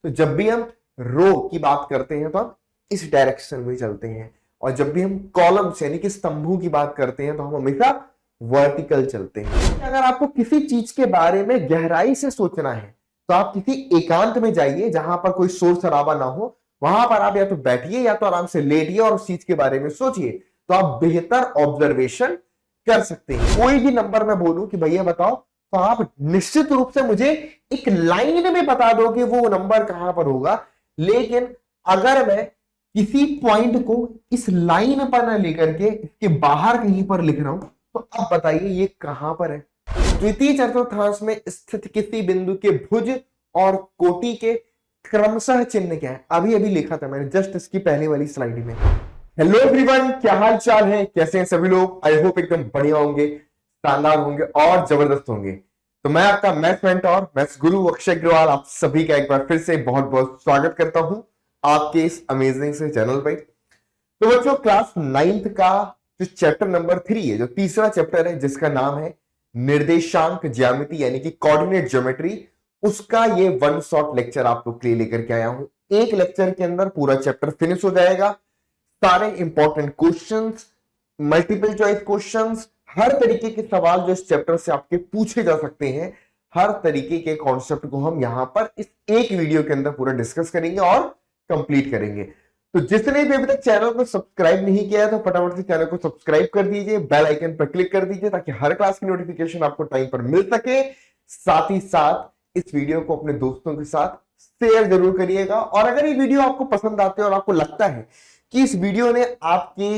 तो जब भी हम रो की बात करते हैं तो हम इस डायरेक्शन में चलते हैं, और जब भी हम कॉलम्स यानी कि स्तंभों की बात करते हैं तो हम हमेशा वर्टिकल चलते हैं। अगर आपको किसी चीज के बारे में गहराई से सोचना है तो आप किसी एकांत में जाइए जहां पर कोई शोर शराबा ना हो। वहां पर आप या तो बैठिए या तो आराम से लेटिए और उस चीज के बारे में सोचिए, तो आप बेहतर ऑब्जर्वेशन कर सकते हैं। कोई भी नंबर मैं बोलूं कि भैया बताओ, तो आप निश्चित रूप से मुझे एक लाइन में बता दो कि वो नंबर कहां पर होगा। लेकिन अगर मैं किसी पॉइंट को इस लाइन पर ना लेकर के इसके बाहर कहीं पर लिख रहा हूं, तो अब बताइए ये कहां पर है। द्वितीय चतुर्थांश में स्थित किसी बिंदु के भुज और कोटि के क्रमशः चिन्ह क्या है? अभी अभी लिखा था मैंने जस्ट इसकी पहले वाली स्लाइड में। हेलो एवरीवन, क्या हाल चाल है, कैसे हैं सभी लोग? आई होप एकदम बढ़िया होंगे, शानदार होंगे और जबरदस्त होंगे। तो मैं आपका मैथ्स मेंटोर, मैथ्स गुरु अक्षय अग्रवाल आप सभी का एक बार फिर से बहुत बहुत स्वागत करता हूं आपके इस अमेजिंग से चैनल पर। तो बच्चों, क्लास 9th का जो चैप्टर नंबर 3 है, जो तीसरा चैप्टर है जिसका नाम है निर्देशांक ज्यामिति यानी कि कोऑर्डिनेट ज्योमेट्री, उसका ये वन शॉट लेक्चर आप लोग के लिए लेकर के आया हूं। एक लेक्चर के अंदर पूरा चैप्टर फिनिश हो जाएगा। सारे important questions, multiple choice questions, हर तरीके के सवाल जो इस चैप्टर से आपके पूछे जा सकते हैं, हर तरीके के कॉन्सेप्ट को हम यहां पर इस एक वीडियो के अंदर पूरा डिस्कस करेंगे और कंप्लीट करेंगे। तो जिसने भी अभी तक चैनल को सब्सक्राइब नहीं किया है तो फटाफट से चैनल को सब्सक्राइब कर दीजिए, बेल आइकन पर क्लिक कर दीजिए ताकि हर क्लास की नोटिफिकेशन आपको टाइम पर मिल सके। साथ ही साथ इस वीडियो को अपने दोस्तों के साथ शेयर जरूर करिएगा। और अगर ये वीडियो आपको पसंद आते हैं और आपको लगता है कि इस वीडियो ने आपके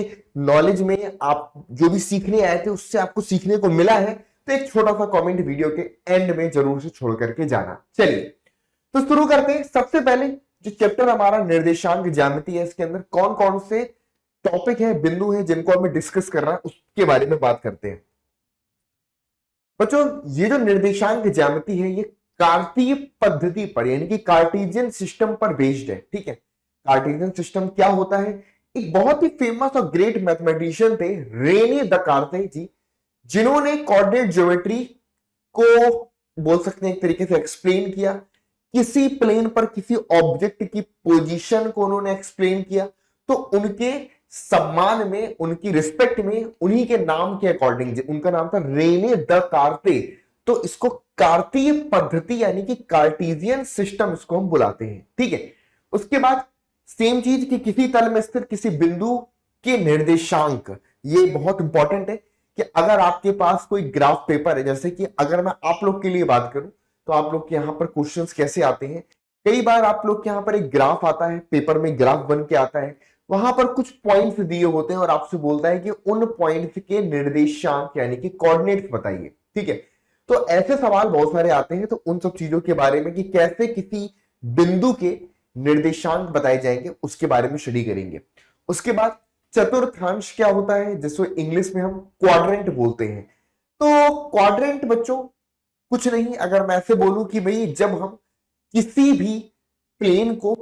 नॉलेज में आप जो भी सीखने आए थे उससे आपको सीखने को मिला है, तो एक छोटा सा कमेंट वीडियो के एंड में जरूर से छोड़ करके जाना। चलिए तो शुरू करते हैं। सबसे पहले जो चैप्टर हमारा निर्देशांक ज्यामिति है, इसके अंदर कौन कौन से टॉपिक है, बिंदु है जिनको हमें डिस्कस करना है, उसके बारे में बात करते हैं। बच्चों, ये जो निर्देशांक ज्यामिति है ये कार्तीय पद्धति पर यानी कि कार्टेशियन सिस्टम पर बेस्ड है। ठीक है, कार्टेशियन सिस्टम क्या होता है? एक बहुत ही फेमस और ग्रेट मैथमेटिशियन थे रेने दकार्ते जी, जिन्होंने कोऑर्डिनेट ज्योमेट्री को बोल सकते हैं एक तरीके से एक्सप्लेन किया। किसी प्लेन पर किसी ऑब्जेक्ट की पोजीशन को उन्होंने एक्सप्लेन किया, तो उनके सम्मान में, उनकी रिस्पेक्ट में, उन्हीं के नाम के अकॉर्डिंग, उनका नाम था रेने दकार्ते, तो इसको कार्तीय पद्धति यानी कि कार्टेशियन सिस्टम इसको हम बुलाते हैं। ठीक है, उसके बाद सेम चीज कि किसी तल में स्थित किसी बिंदु के निर्देशांक, ये बहुत इंपॉर्टेंट है कि अगर आपके पास कोई ग्राफ पेपर है, जैसे कि अगर मैं आप लोग के लिए बात करूं तो आप लोग के यहां पर क्वेश्चंस कैसे आते हैं, कई बार आप लोग के यहां पर एक ग्राफ आता है, पेपर में ग्राफ बन के आता है, वहां पर कुछ पॉइंट्स दिए होते हैं और आपसे बोलता है कि उन पॉइंट्स के निर्देशांक यानी कि कोऑर्डिनेट्स बताइए। ठीक है, तो ऐसे सवाल बहुत सारे आते हैं, तो उन सब चीजों के बारे में कि कैसे किसी बिंदु के निर्देशांक बताए जाएंगे उसके बारे में स्टडी करेंगे। उसके बाद चतुर्थांश क्या होता है, जिसको इंग्लिश में हम क्वाड्रेंट बोलते हैं। तो क्वाड्रेंट बच्चों कुछ नहीं, अगर मैं ऐसे बोलूं कि भाई जब हम किसी भी प्लेन को,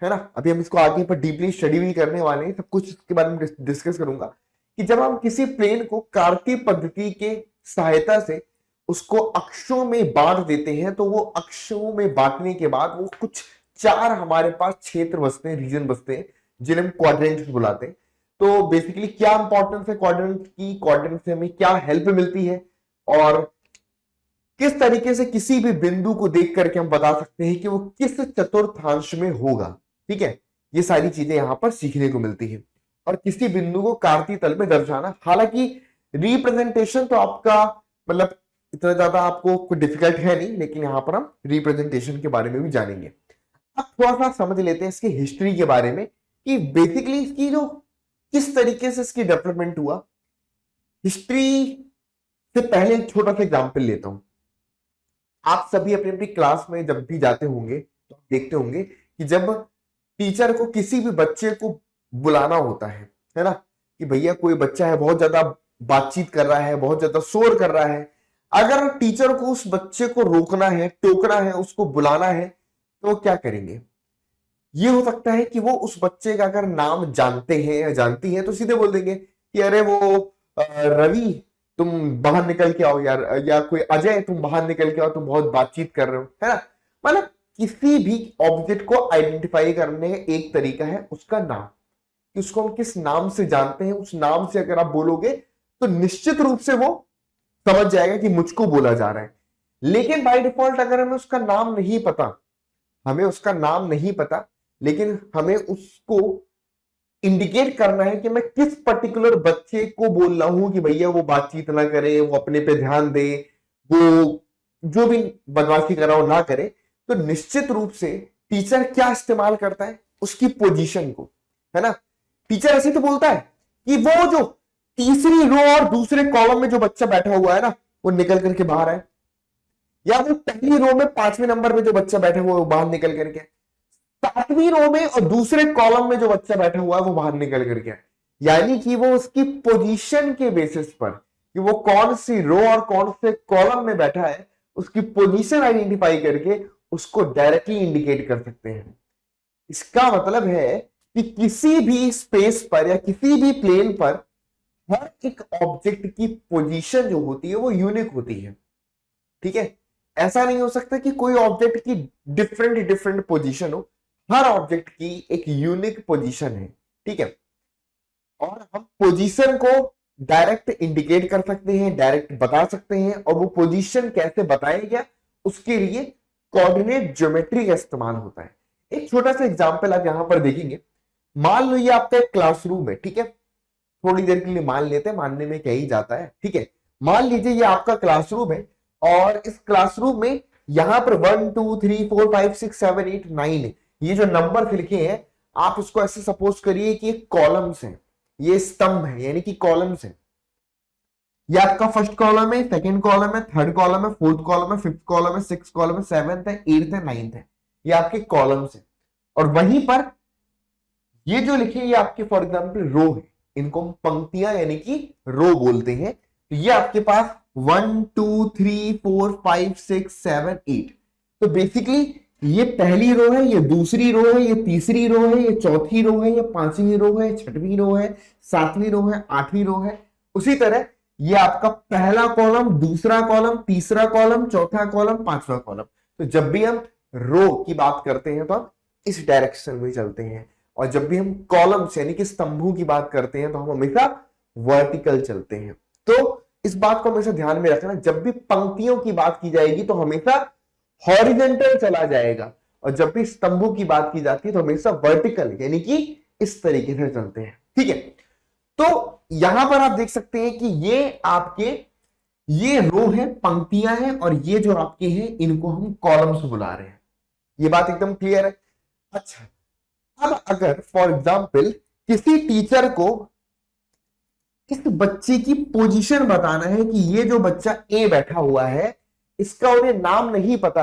है ना, अभी हम इसको आगे पर डीपली स्टडी भी करने वाले हैं, सब कुछ इसके बारे में डिस्कस करूंगा कि जब हम किसी प्लेन को कार्तीय पद्धति के सहायता से उसको अक्षों में बांट देते हैं, तो वो अक्षों में बांटने के बाद वो कुछ 4 हमारे पास क्षेत्र बसते हैं, रीजन बसते हैं, जिन्हें हम क्वाड्रेंट बुलाते हैं। तो बेसिकली क्या इंपॉर्टेंस है क्वाड्रेंट की, क्वाड्रेंट से हमें क्या हेल्प मिलती है, और किस तरीके से किसी भी बिंदु को देख करके हम बता सकते हैं कि वो किस चतुर्थांश में होगा। ठीक है, ये सारी चीजें यहां पर सीखने को मिलती है। और किसी बिंदु को कार्तीय तल में दर्शाना, हालांकि रिप्रेजेंटेशन तो आपका मतलब इतना ज्यादा आपको कोई डिफिकल्ट है नहीं, लेकिन यहां पर हम रिप्रेजेंटेशन के बारे में भी जानेंगे। अब थोड़ा सा समझ लेते हैं इसकी हिस्ट्री के बारे में कि बेसिकली इसकी जो किस तरीके से इसकी डेवलपमेंट हुआ। हिस्ट्री से पहले एक छोटा सा एग्जांपल लेता हूं। आप सभी अपनी अपनी क्लास में जब भी जाते होंगे तो आप देखते होंगे कि जब टीचर को किसी भी बच्चे को बुलाना होता है ना, कि भैया कोई बच्चा है बहुत ज्यादा बातचीत कर रहा है, बहुत ज्यादा शोर कर रहा है, अगर टीचर को उस बच्चे को रोकना है, टोकना है, उसको बुलाना है, तो क्या करेंगे? ये हो सकता है कि वो उस बच्चे का अगर नाम जानते हैं या जानती है तो सीधे बोल देंगे कि अरे वो रवि तुम बाहर निकल के आओ यार, या कोई अजय तुम बाहर निकल के आओ, तुम बहुत बातचीत कर रहे हो, है ना। मतलब किसी भी ऑब्जेक्ट को आइडेंटिफाई करने का एक तरीका है उसका नाम, कि उसको हम किस नाम से जानते हैं। उस नाम से अगर आप बोलोगे तो निश्चित रूप से वो समझ जाएगा कि मुझको बोला जा रहा है। लेकिन बाय डिफॉल्ट अगर हमें उसका नाम नहीं पता, लेकिन हमें उसको इंडिकेट करना है कि मैं किस पर्टिकुलर बच्चे को बोल रहा हूं कि भैया वो बातचीत ना करे, वो अपने पे ध्यान दे, वो जो भी बदमाशी कर रहा हो ना करे, तो निश्चित रूप से टीचर क्या इस्तेमाल करता है, उसकी पोजीशन को, है ना। टीचर ऐसे तो बोलता है कि वो जो तीसरी रो और दूसरे कॉलम में जो बच्चा बैठा हुआ है ना, वो निकल करके बाहर है, या वो पहली रो में 5वें नंबर पे जो बच्चा बैठा हुआ है वो बाहर निकल करके, 7वीं रो में और दूसरे कॉलम में जो बच्चा बैठा हुआ है वो बाहर निकल करके। यानी कि वो उसकी पोजीशन के बेसिस पर कि वो कौन सी रो और कौन से कॉलम में बैठा है, उसकी पोजीशन आइडेंटिफाई करके उसको डायरेक्टली इंडिकेट कर सकते हैं। इसका मतलब है कि किसी भी स्पेस पर या किसी भी प्लेन पर हर एक ऑब्जेक्ट की पोजीशन जो होती है वो यूनिक होती है, ठीक है। ऐसा नहीं हो सकता कि कोई ऑब्जेक्ट की डिफरेंट पोजीशन हो, हर ऑब्जेक्ट की एक यूनिक पोजीशन है, ठीक है। और हम पोजीशन को डायरेक्ट इंडिकेट कर सकते हैं, डायरेक्ट बता सकते हैं, और वो पोजीशन कैसे बताया गया उसके लिए कोऑर्डिनेट ज्योमेट्री का इस्तेमाल होता है। एक छोटा सा एग्जांपल आप यहां पर देखेंगे। मान लो ये आपका एक क्लासरूम है, ठीक है। थोड़ी देर के लिए मान लेते हैं, मानने में क्या ही जाता है, ठीक है। मान लीजिए ये आपका क्लासरूम है और इस क्लासरूम में यहां पर 1 2 3 4 5 6 7 8 9 है। ये जो नंबर लिखे हैं आप उसको ऐसे सपोज करिए कि ये कॉलम्स हैं, ये स्तंभ है, यानी कि कॉलम्स हैं। ये आपका फर्स्ट कॉलम है, सेकंड कॉलम है, थर्ड कॉलम है, फोर्थ कॉलम है, फिफ्थ कॉलम है, सिक्स कॉलम है, सेवेंथ है, एट्थ है, नाइन्थ है। ये आपके कॉलम्स है। और वहीं पर ये जो लिखे ये आपके फॉर एग्जाम्पल रो है, इनको हम पंक्तियां यानी कि रो बोलते हैं। तो ये आपके पास 1 2 3 4 5 6 7 8। तो बेसिकली ये पहली रो है, ये दूसरी रो है, ये तीसरी रो है, ये चौथी रो है, ये पांचवी रो है, छठवीं रो है, सातवीं रो है, आठवीं रो है। उसी तरह ये आपका पहला कॉलम, दूसरा कॉलम, तीसरा कॉलम, चौथा कॉलम, पांचवा कॉलम। तो जब भी हम रो की बात करते हैं तो हम इस डायरेक्शन में चलते हैं, और जब भी हम कॉलम्स यानी कि स्तंभों की बात करते हैं तो हम हमेशा वर्टिकल चलते हैं। तो इस बात को हमेशा ध्यान में रखना, जब भी पंक्तियों की बात की जाएगी तो हमेशा हॉरिजॉन्टल चला जाएगा, और जब भी स्तंभों की बात की जाती है तो हमेशा वर्टिकल यानी कि इस तरीके से चलते हैं, ठीक है। तो यहां पर आप देख सकते हैं कि ये आपके ये रो है, पंक्तियां हैं, और ये जो आपके हैं इनको हम कॉलम्स बुला रहे हैं। ये बात एकदम क्लियर है। अच्छा, अब अगर फॉर एग्जाम्पल किसी टीचर को इस बच्चे की पोजीशन बताना है कि ये जो बच्चा ए बैठा हुआ है इसका उन्हें नाम नहीं पता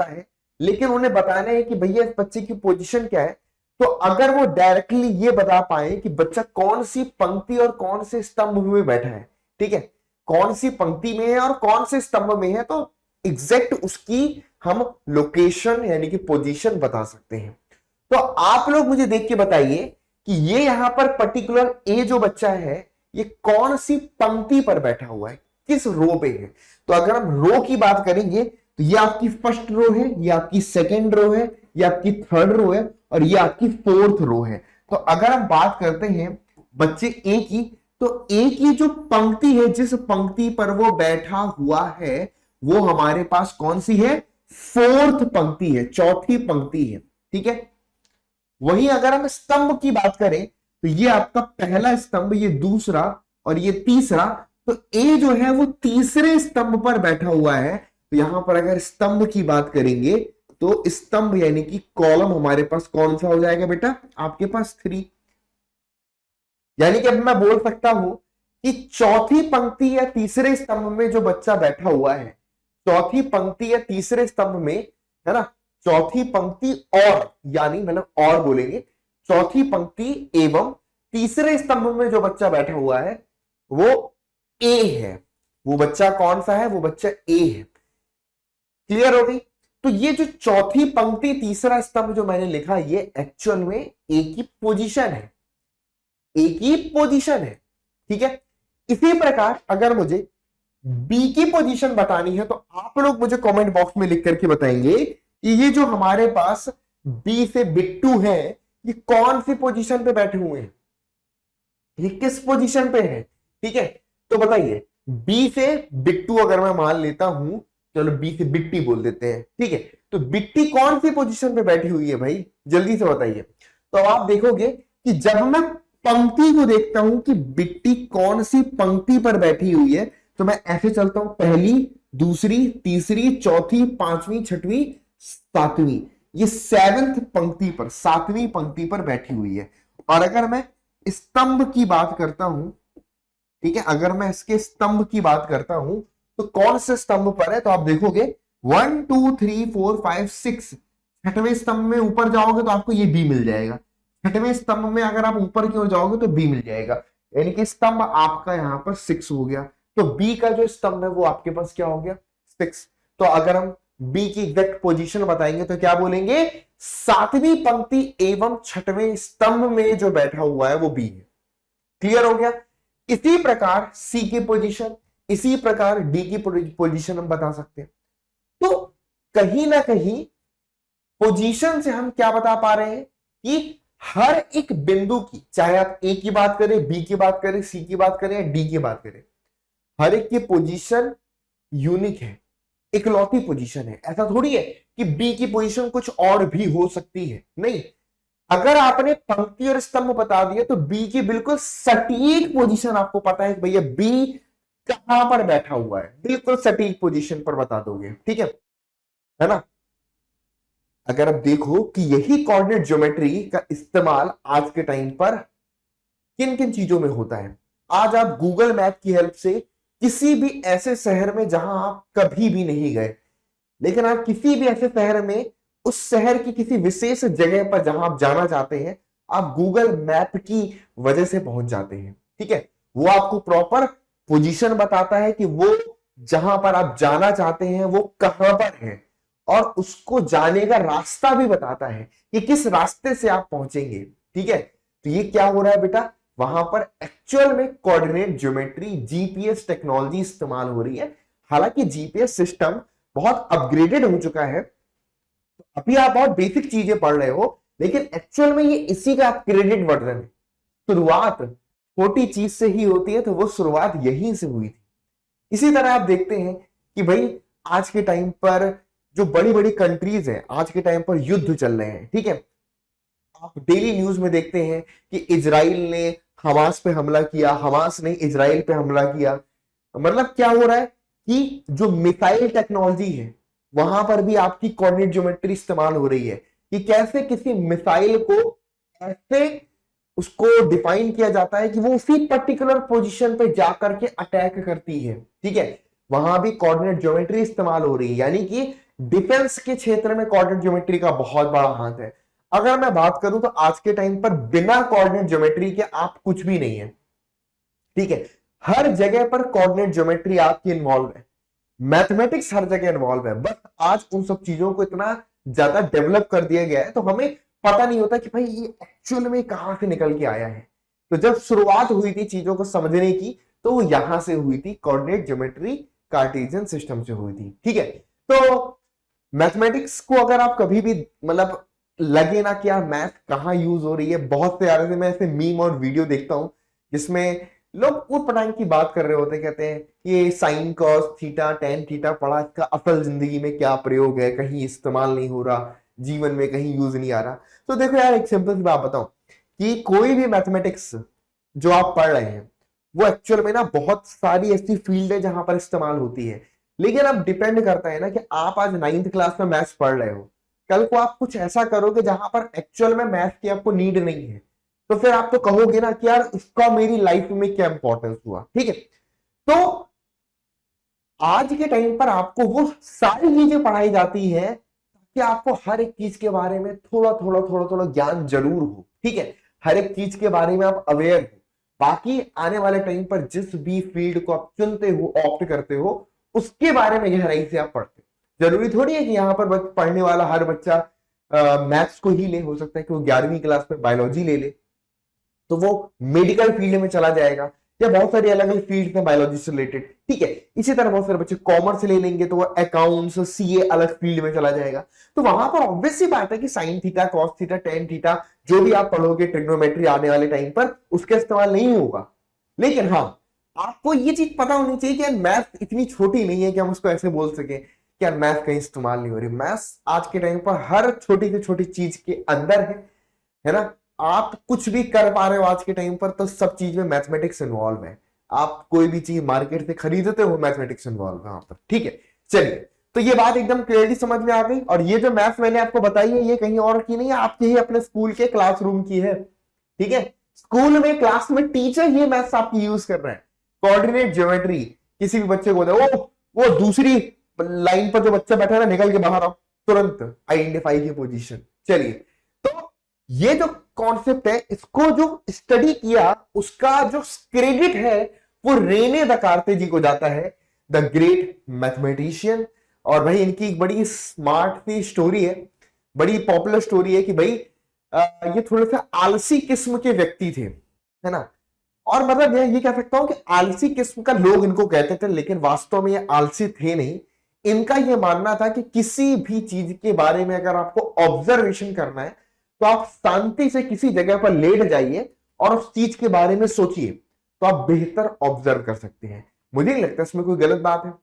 है, लेकिन उन्हें बताना है कि भैया इस बच्चे की पोजीशन क्या है। तो अगर वो डायरेक्टली ये बता पाए कि बच्चा कौन सी पंक्ति और कौन से स्तंभ में बैठा है, ठीक है, कौन सी पंक्ति में है और कौन से स्तंभ में है, तो एग्जैक्ट उसकी हम लोकेशन यानी कि पोजीशन बता सकते हैं। तो आप लोग मुझे देख के बताइए कि ये यहां पर पर्टिकुलर ए जो बच्चा है ये कौन सी पंक्ति पर बैठा हुआ है, किस रो पे है। तो अगर हम रो की बात करेंगे तो ये आपकी फर्स्ट रो है, ये आपकी सेकेंड रो है, ये आपकी थर्ड रो है, और ये आपकी फोर्थ रो है। तो अगर हम बात करते हैं बच्चे ए की, तो ए की जो पंक्ति है, जिस पंक्ति पर वो बैठा हुआ है वो हमारे पास कौन सी है, फोर्थ पंक्ति है, चौथी पंक्ति है, ठीक है। वहीं अगर हम स्तंभ की बात करें तो ये आपका पहला स्तंभ, ये दूसरा और ये तीसरा। तो ए जो है वो तीसरे स्तंभ पर बैठा हुआ है। तो यहां पर अगर स्तंभ की बात करेंगे तो स्तंभ यानी कि कॉलम हमारे पास कौन सा हो जाएगा बेटा, आपके पास 3। यानी कि अब मैं बोल सकता हूं कि चौथी पंक्ति या तीसरे स्तंभ में जो बच्चा बैठा हुआ है, चौथी पंक्ति या तीसरे स्तंभ में, है ना, चौथी पंक्ति और, यानी मतलब और बोलेंगे, चौथी पंक्ति एवं तीसरे स्तंभ में जो बच्चा बैठा हुआ है वो ए है। वो बच्चा कौन सा है, वो बच्चा ए है। क्लियर हो गई। तो ये जो चौथी पंक्ति तीसरा स्तंभ जो मैंने लिखा ये एक्चुअल में ए की पोजीशन है, ए की पोजीशन है, ठीक है। इसी प्रकार अगर मुझे बी की पोजीशन बतानी है तो आप लोग मुझे कमेंट बॉक्स में लिख करके बताएंगे कि ये जो हमारे पास बी से बिट्टू है ये कौन सी पोजीशन पे बैठे हुए हैं, ये किस पोजीशन पे है। ठीक है, तो बताइए बी से बिट्टू अगर मैं मान लेता हूं, चलो बी से बिट्टी बोल देते हैं, ठीक है, तो बिट्टी कौन सी पोजीशन पे बैठी हुई है भाई, जल्दी से बताइए। तो आप देखोगे कि जब मैं पंक्ति को देखता हूं कि बिट्टी कौन सी पंक्ति पर बैठी हुई है, तो मैं ऐसे चलता हूं, पहली, दूसरी, तीसरी, चौथी, पांचवी, छठवीं, सातवीं, ये सेवेंथ पंक्ति पर, सातवीं पंक्ति पर बैठी हुई है। और अगर मैं स्तंभ की बात करता हूं, ठीक है, अगर मैं इसके स्तंभ की बात करता हूं तो कौन से स्तंभ पर है, तो आप देखोगे 1 2 3 4 5 6, छठवें स्तंभ में ऊपर जाओगे तो आपको ये बी मिल जाएगा, छठवें स्तंभ में अगर आप ऊपर की ओर जाओगे तो बी मिल जाएगा, यानी कि स्तंभ आपका यहां पर 6 हो गया। तो बी का जो स्तंभ है वो आपके पास क्या हो गया, 6। तो अगर हम बी की एग्जैक्ट पोजीशन बताएंगे तो क्या बोलेंगे, सातवीं पंक्ति एवं छठवें स्तंभ में जो बैठा हुआ है वो बी है। क्लियर हो गया। इसी प्रकार सी की पोजीशन, इसी प्रकार डी की पोजीशन हम बता सकते हैं। तो कहीं ना कहीं पोजीशन से हम क्या बता पा रहे हैं कि हर एक बिंदु की, चाहे आप ए की बात करें, बी की बात करें, सी की बात करें या डी की बात करें, हर एक की पोजीशन यूनिक है, इकलौती पोजीशन है। ऐसा थोड़ी है कि बी की पोजीशन कुछ और भी हो सकती है, नहीं। अगर आपने पंक्ति और स्तंभ बता दिया तो बी की बिल्कुल सटीक पोजीशन आपको पता है कि भैया बी कहां पर बैठा हुआ है, बिल्कुल सटीक पोजीशन पर बता दोगे, ठीक है ना। अगर आप देखो कि यही कोऑर्डिनेट ज्योमेट्री का इस्तेमाल आज के टाइम पर किन किन चीजों में होता है। आज आप गूगल मैप की हेल्प से किसी भी ऐसे शहर में जहां आप कभी भी नहीं गए, लेकिन आप किसी भी ऐसे शहर में, उस शहर की किसी विशेष जगह पर जहां आप जाना चाहते हैं, आप गूगल मैप की वजह से पहुंच जाते हैं। ठीक है, वो आपको प्रॉपर पोजीशन बताता है कि वो जहां पर आप जाना चाहते हैं वो कहां पर है, और उसको जाने का रास्ता भी बताता है कि किस रास्ते से आप पहुंचेंगे। ठीक है, तो ये क्या हो रहा है बेटा, वहां पर एक्चुअल में कोऑर्डिनेट ज्योमेट्री, जीपीएस टेक्नोलॉजी इस्तेमाल हो रही है। हालांकि जीपीएस सिस्टम बहुत अपग्रेडेड हो चुका है, तो अभी आप बहुत बेसिक चीजें पढ़ रहे हो, लेकिन एक्चुअल में ये इसी का अपग्रेडेड वर्जन है। शुरुआत छोटी चीज से ही होती है, तो वो शुरुआत यहीं से हुई थी। इसी तरह आप देखते हैं कि भाई आज के टाइम पर जो बड़ी बड़ी कंट्रीज हैं, आज के टाइम पर युद्ध चल रहे हैं, ठीक है, आप डेली न्यूज में देखते हैं कि इजराइल ने हमास पे हमला किया, हमास ने इजराइल पे हमला किया। मतलब क्या हो रहा है कि जो मिसाइल टेक्नोलॉजी है वहां पर भी आपकी कोऑर्डिनेट ज्योमेट्री इस्तेमाल हो रही है कि कैसे किसी मिसाइल को ऐसे उसको डिफाइन किया जाता है कि वो उसी पर्टिकुलर पोजीशन पे जाकर के अटैक करती है। ठीक है, वहां भी कोऑर्डिनेट ज्योमेट्री इस्तेमाल हो रही है, यानी कि डिफेंस के क्षेत्र में कोऑर्डिनेट ज्योमेट्री का बहुत बड़ा हाथ है। अगर मैं बात करूं तो आज के टाइम पर बिना कोऑर्डिनेट ज्योमेट्री के आप कुछ भी नहीं है। ठीक है, हर जगह पर कोऑर्डिनेट ज्योमेट्री आपकी इन्वॉल्व है, मैथमेटिक्स हर जगह इन्वॉल्व है। बस आज उन सब चीजों को इतना ज्यादा डेवलप कर दिया गया है तो हमें पता नहीं होता कि भाई ये एक्चुअल में कहां से निकल के आया है। तो जब शुरुआत हुई थी चीजों को समझने की तो वो यहां से हुई थी, कोऑर्डिनेट ज्योमेट्री कार्टेशियन सिस्टम से हुई थी। ठीक है, तो मैथमेटिक्स को अगर आप कभी भी मतलब लगे ना कि यार मैथ कहाँ यूज हो रही है, बहुत से यार मैं ऐसे मीम और वीडियो देखता हूं जिसमें लोग उट पटांग की बात कर रहे होते, कहते हैं ये sine cos theta tan theta पढ़ा, इसका असल जिंदगी में क्या प्रयोग है, कहीं इस्तेमाल नहीं हो रहा, जीवन में कहीं यूज नहीं आ रहा। तो देखो यार एक सिंपल सी बात बताऊं कि कोई भी मैथमेटिक्स जो आप पढ़ रहे हैं वो एक्चुअल में ना बहुत सारी ऐसी फील्ड है जहां पर इस्तेमाल होती है, लेकिन अब डिपेंड करता है ना कि आप आज 9th क्लास में मैथ्स पढ़ रहे हो, कल को आप कुछ ऐसा करोगे जहां पर एक्चुअल में मैथ्स की आपको नीड नहीं है, तो फिर आप तो कहोगे ना कि यार इसका मेरी लाइफ में क्या इंपॉर्टेंस हुआ। ठीक है, तो आज के टाइम पर आपको वो सारी चीजें पढ़ाई जाती है कि आपको हर एक चीज के बारे में थोड़ा थोड़ा थोड़ा थोड़ा ज्ञान जरूर हो। ठीक है, हर एक चीज के बारे में आप अवेयर हो। बाकी आने वाले टाइम पर जिस भी फील्ड को आप चुनते हो, ऑप्ट करते हो, उसके बारे में गहराई से आप पढ़ते हो। जरूरी थोड़ी है कि यहाँ पर पढ़ने वाला हर बच्चा मैथ्स को ही ले, हो सकता है कि वो 11वीं क्लास में बायोलॉजी ले ले तो वो मेडिकल फील्ड में चला जाएगा, या बहुत सारी अलग अलग फील्ड हैं बायोलॉजी से रिलेटेड, ठीक है। इसी तरह बहुत सारे बच्चे कॉमर्स ले लेंगे तो वो अकाउंट्स, सीए अलग फील्ड में चला जाएगा। तो वहां पर ऑब्वियस सी बात है कि sine theta, cos theta, tan theta जो भी आप पढ़ोगे ट्रिग्नोमेट्री आने वाले टाइम पर, उसका इस्तेमाल नहीं होगा। लेकिन हाँ, आपको ये चीज पता होनी चाहिए कि मैथ इतनी छोटी नहीं है कि हम उसको ऐसे बोल सके कि मैथ कहीं इस्तेमाल नहीं हो रही। मैथ आज के टाइम पर हर छोटी से छोटी चीज के अंदर है ना। आप कुछ भी कर पा रहे हो आज के टाइम पर तो सब चीज में मैथमेटिक्स इन्वॉल्व है। आप कोई भी चीज मार्केट से खरीदते हो, मैथमेटिक्स इन्वॉल्व है वहां पर, ठीक है। चलिए, तो ये बात एकदम क्लियरली समझ में आ गई। और ये जो मैथ मैंने आपको बताई है ये कहीं और की नहीं है, आपके ही अपने स्कूल के क्लासरूम की है, ठीक है। स्कूल में, क्लास में टीचर ये मैथ्स आपकी यूज कर रहे हैं। कोऑर्डिनेट ज्योमेट्री, किसी भी बच्चे को दे, वो दूसरी लाइन पर जो बच्चा बैठा है ना, निकल के बाहर आओ, तुरंत आइडेंटिफाई की पोजीशन। चलिए, तो ये जो कॉन्सेप्ट है, इसको जो स्टडी किया उसका जो क्रेडिट है वो रेने दकार्ते जी को जाता है, द ग्रेट मैथमेटिशियन। और भाई इनकी एक बड़ी स्मार्ट सी स्टोरी है, बड़ी पॉपुलर स्टोरी है कि भाई ये थोड़े से आलसी किस्म के व्यक्ति थे, है ना। और मतलब ये कह सकता हूं कि आलसी किस्म का लोग इनको कहते थे, लेकिन वास्तव में ये आलसी थे नहीं। इनका ये मानना था कि किसी भी चीज के बारे में अगर आपको ऑब्जर्वेशन करना है तो आप शांति से किसी जगह पर लेट जाइए और उस चीज के बारे में सोचिए, तो आप बेहतर ऑब्जर्व कर सकते हैं। मुझे नहीं लगता इसमें कोई गलत बात है।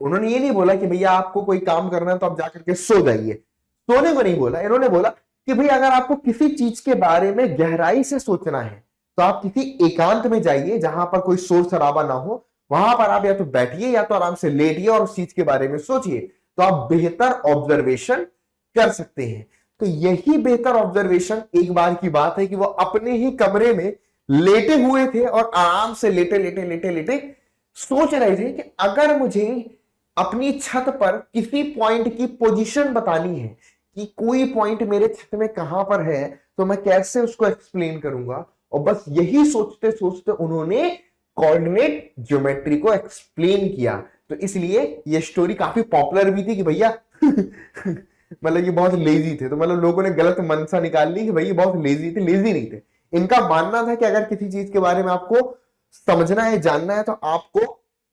उन्होंने ये नहीं बोला कि भैया आपको कोई काम करना है तो आप जाकर के सो जाइए, सोने को नहीं बोला। इन्होंने बोला कि भाई अगर आपको किसी चीज के बारे में गहराई से सोचना है तो आप किसी एकांत में जाइए जहां पर कोई शोर शराबा ना हो, वहां पर आप या तो बैठिए या तो आराम से लेटिए और उस चीज के बारे में सोचिए, तो आप बेहतर ऑब्जर्वेशन कर सकते हैं। तो यही बेहतर ऑब्जर्वेशन एक बार की बात है कि वो अपने ही कमरे में लेटे हुए थे और आराम से लेटे लेटे लेटे लेटे सोच रहे थे कि अगर मुझे अपनी छत पर किसी पॉइंट की पोजीशन बतानी है कि कोई पॉइंट मेरे छत में कहां पर है, तो मैं कैसे उसको एक्सप्लेन करूंगा। और बस यही सोचते सोचते उन्होंने कोऑर्डिनेट ज्योमेट्री को एक्सप्लेन किया। तो इसलिए ये स्टोरी काफी पॉपुलर भी थी कि भैया मतलब ये बहुत लेजी थे, तो मतलब लोगों ने गलत मनसा निकाल ली कि भाई ये बहुत लेजी थे। लेजी नहीं थे, इनका मानना था कि अगर किसी चीज के बारे में आपको समझना है, जानना है, तो आपको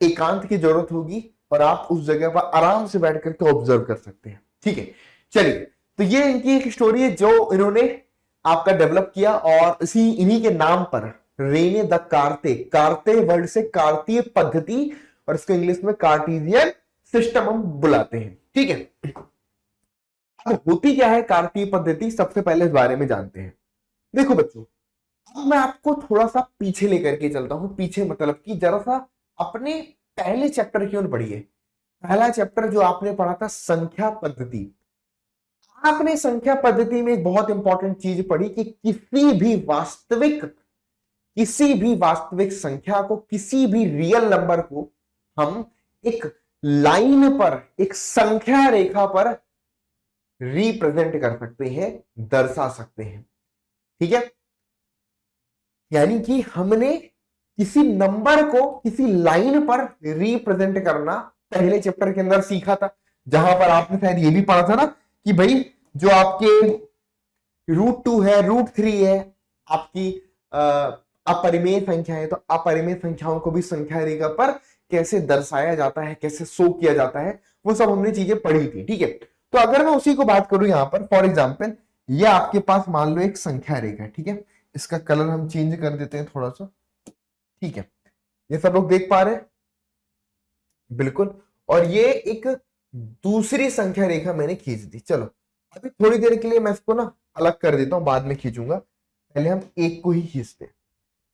एकांत की जरूरत होगी और आप उस जगह पर आराम से बैठ करके ऑब्जर्व कर सकते हैं, ठीक है। चलिए, तो ये इनकी एक स्टोरी है जो इन्होंने आपका डेवलप किया और इन्हीं के नाम पर रेने द कार्ते, कार्ते वर्ड से कार्तीय पद्धति और इसको इंग्लिश में कार्टीजियन सिस्टम हम बुलाते हैं, ठीक है। अब होती क्या है कार्तीय पद्धति, सबसे पहले इस बारे में जानते हैं। देखो बच्चों, अब मैं आपको थोड़ा सा पीछे लेकर के चलता हूं। पीछे मतलब कि जरा सा अपने पहले चैप्टर क्यों पढ़िए। पहला चैप्टर जो आपने पढ़ा था संख्या पद्धति, आपने संख्या पद्धति में एक बहुत इंपॉर्टेंट चीज पढ़ी कि किसी भी वास्तविक संख्या को, किसी भी रियल नंबर को हम एक लाइन पर, एक संख्या रेखा पर रिप्रेजेंट कर सकते हैं, दर्शा सकते हैं, ठीक है। यानी कि हमने किसी नंबर को किसी लाइन पर रिप्रेजेंट करना पहले चैप्टर के अंदर सीखा था, जहां पर आपने शायद ये भी पढ़ा था ना कि भाई जो आपके √2 है, √3 है, आपकी अपरिमेय संख्या है, तो अपरिमेय संख्याओं को भी संख्या रेखा पर कैसे दर्शाया जाता है, कैसे शो किया जाता है, वो सब हमने चीजें पढ़ी थी, ठीक है। तो अगर मैं उसी को बात करूं यहां पर, फॉर एग्जाम्पल ये आपके पास मान लो एक संख्या रेखा, ठीक है। इसका कलर हम चेंज कर देते हैं थोड़ा सा, ठीक है। ये सब लोग देख पा रहे हैं, बिल्कुल। और ये एक दूसरी संख्या रेखा मैंने खींच दी। चलो अभी थोड़ी देर के लिए मैं इसको ना अलग कर देता हूं, बाद में खींचूंगा, पहले हम एक को ही खींचते हैं।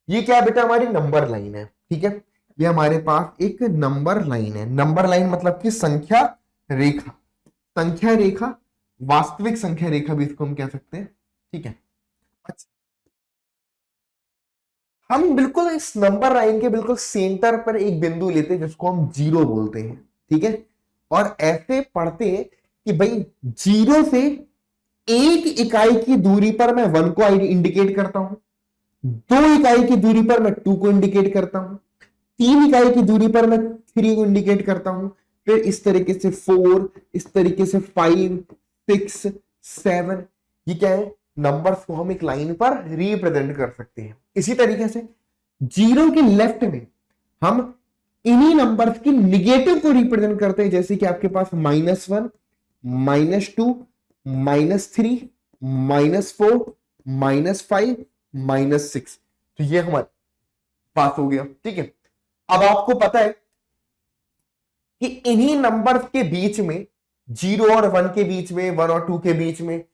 ये क्या है बेटा, हमारी नंबर लाइन है, ठीक है। ये हमारे पास एक नंबर लाइन है। नंबर लाइन मतलब कि संख्या रेखा, संख्या रेखा, वास्तविक संख्या रेखा भी इसको हम कह सकते हैं, ठीक है। अच्छा, हम बिल्कुल इस नंबर लाइन के बिल्कुल सेंटर पर एक बिंदु लेते हैं जिसको हम जीरो बोलते हैं, ठीक है। और ऐसे पढ़ते हैं कि भाई जीरो से एक इकाई की दूरी पर मैं 1 को इंडिकेट करता हूं, 2 इकाई की दूरी पर मैं 2 को इंडिकेट करता हूं, 3 इकाई की दूरी पर मैं 3 को इंडिकेट करता हूं, फिर इस तरीके से 4, इस तरीके से 5, 6, 7। ये क्या है, नंबर्स को हम एक लाइन पर रिप्रेजेंट कर सकते हैं। इसी तरीके से जीरो के लेफ्ट में हम इन्हीं नंबर्स की निगेटिव को रिप्रेजेंट करते हैं, जैसे कि आपके पास -1, -2, -3, -4, -5, -6। तो ये हमारे पास हो गया। ठीक है, अब आपको पता है कि इन्हीं नंबर्स के बीच में, 0 और 1 के बीच में, 1 और 2 के बीच में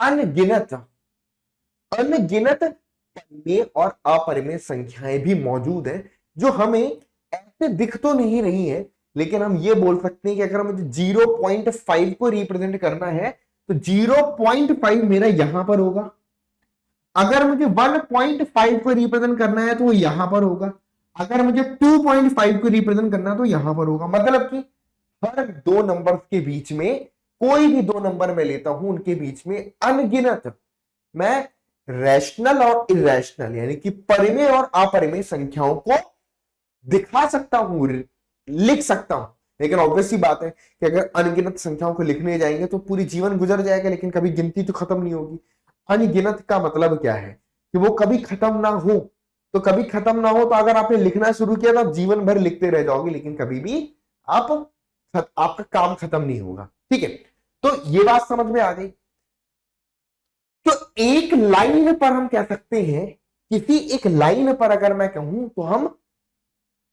अनगिनत अनगिनत परिमेय और अपरिमेय संख्याएं भी मौजूद हैं, जो हमें ऐसे दिख तो नहीं रही है, लेकिन हम ये बोल सकते हैं कि अगर मुझे 0.5 को रिप्रेजेंट करना है तो 0.5 मेरा यहां पर होगा। अगर मुझे 1.5 को रिप्रेजेंट करना है तो वो यहां पर होगा। अगर मुझे 2.5 को रिप्रेजेंट करना है तो यहां पर होगा। मतलब कि हर दो नंबर्स के बीच में, कोई भी दो नंबर मैं लेता हूं, उनके बीच में अनगिनत मैं रैशनल और इरेशनल यानी कि परिमेय और अपरिमेय संख्याओं को दिखा सकता हूं, लिख सकता हूं। लेकिन ऑब्वियसली बात है कि अगर अनगिनत संख्याओं को लिखने जाएंगे तो पूरी जीवन गुजर जाएगा, लेकिन कभी गिनती तो खत्म नहीं होगी। अनगिनत का मतलब क्या है कि वो कभी खत्म ना हो। तो कभी खत्म ना हो तो अगर आपने लिखना शुरू किया तो आप जीवन भर लिखते रह जाओगे, लेकिन कभी भी आप आपका काम खत्म नहीं होगा। ठीक है, तो ये बात समझ में आ गई। तो एक लाइन पर हम कह सकते हैं, किसी एक लाइन पर अगर मैं कहूं तो हम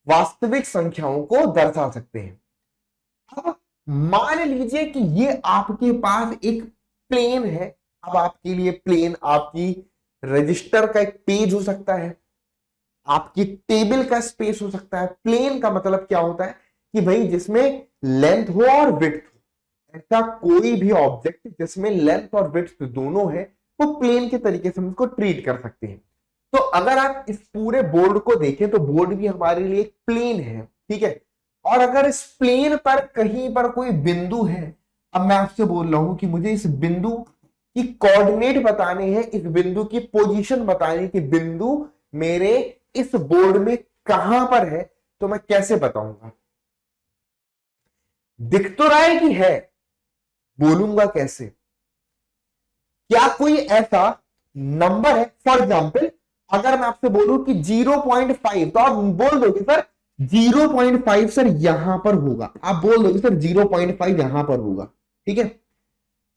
वास्तविक संख्याओं को दर्शा सकते हैं। अब मान लीजिए कि ये आपके पास एक प्लेन है। अब आपके लिए प्लेन आपकी रजिस्टर का एक पेज हो सकता है, आपकी टेबल का स्पेस हो सकता है। प्लेन का मतलब क्या होता है कि भाई जिसमें लेंथ हो और विड्थ हो। ऐसा कोई भी ऑब्जेक्ट जिसमें लेंथ और विड्थ दोनों है, वो प्लेन के तरीके से हम उसको ट्रीट कर सकते हैं। तो अगर आप इस पूरे बोर्ड को देखें तो बोर्ड भी हमारे लिए एक प्लेन है। ठीक है, और अगर इस प्लेन पर कहीं पर कोई बिंदु है, अब मैं आपसे बोल रहा हूं कि मुझे इस बिंदु की कोऑर्डिनेट बताने हैं, इस बिंदु की पोजीशन बताने कि बिंदु मेरे इस बोर्ड में कहां पर है, तो मैं कैसे बताऊंगा? दिख तो रहा है कि है, बोलूंगा कैसे? क्या कोई ऐसा नंबर है, फॉर एग्जाम्पल अगर मैं आपसे बोलूं कि 0.5, तो आप बोल दोगे सर 0.5 सर यहां पर होगा। आप बोल दोगे सर 0.5 यहां पर होगा। ठीक है,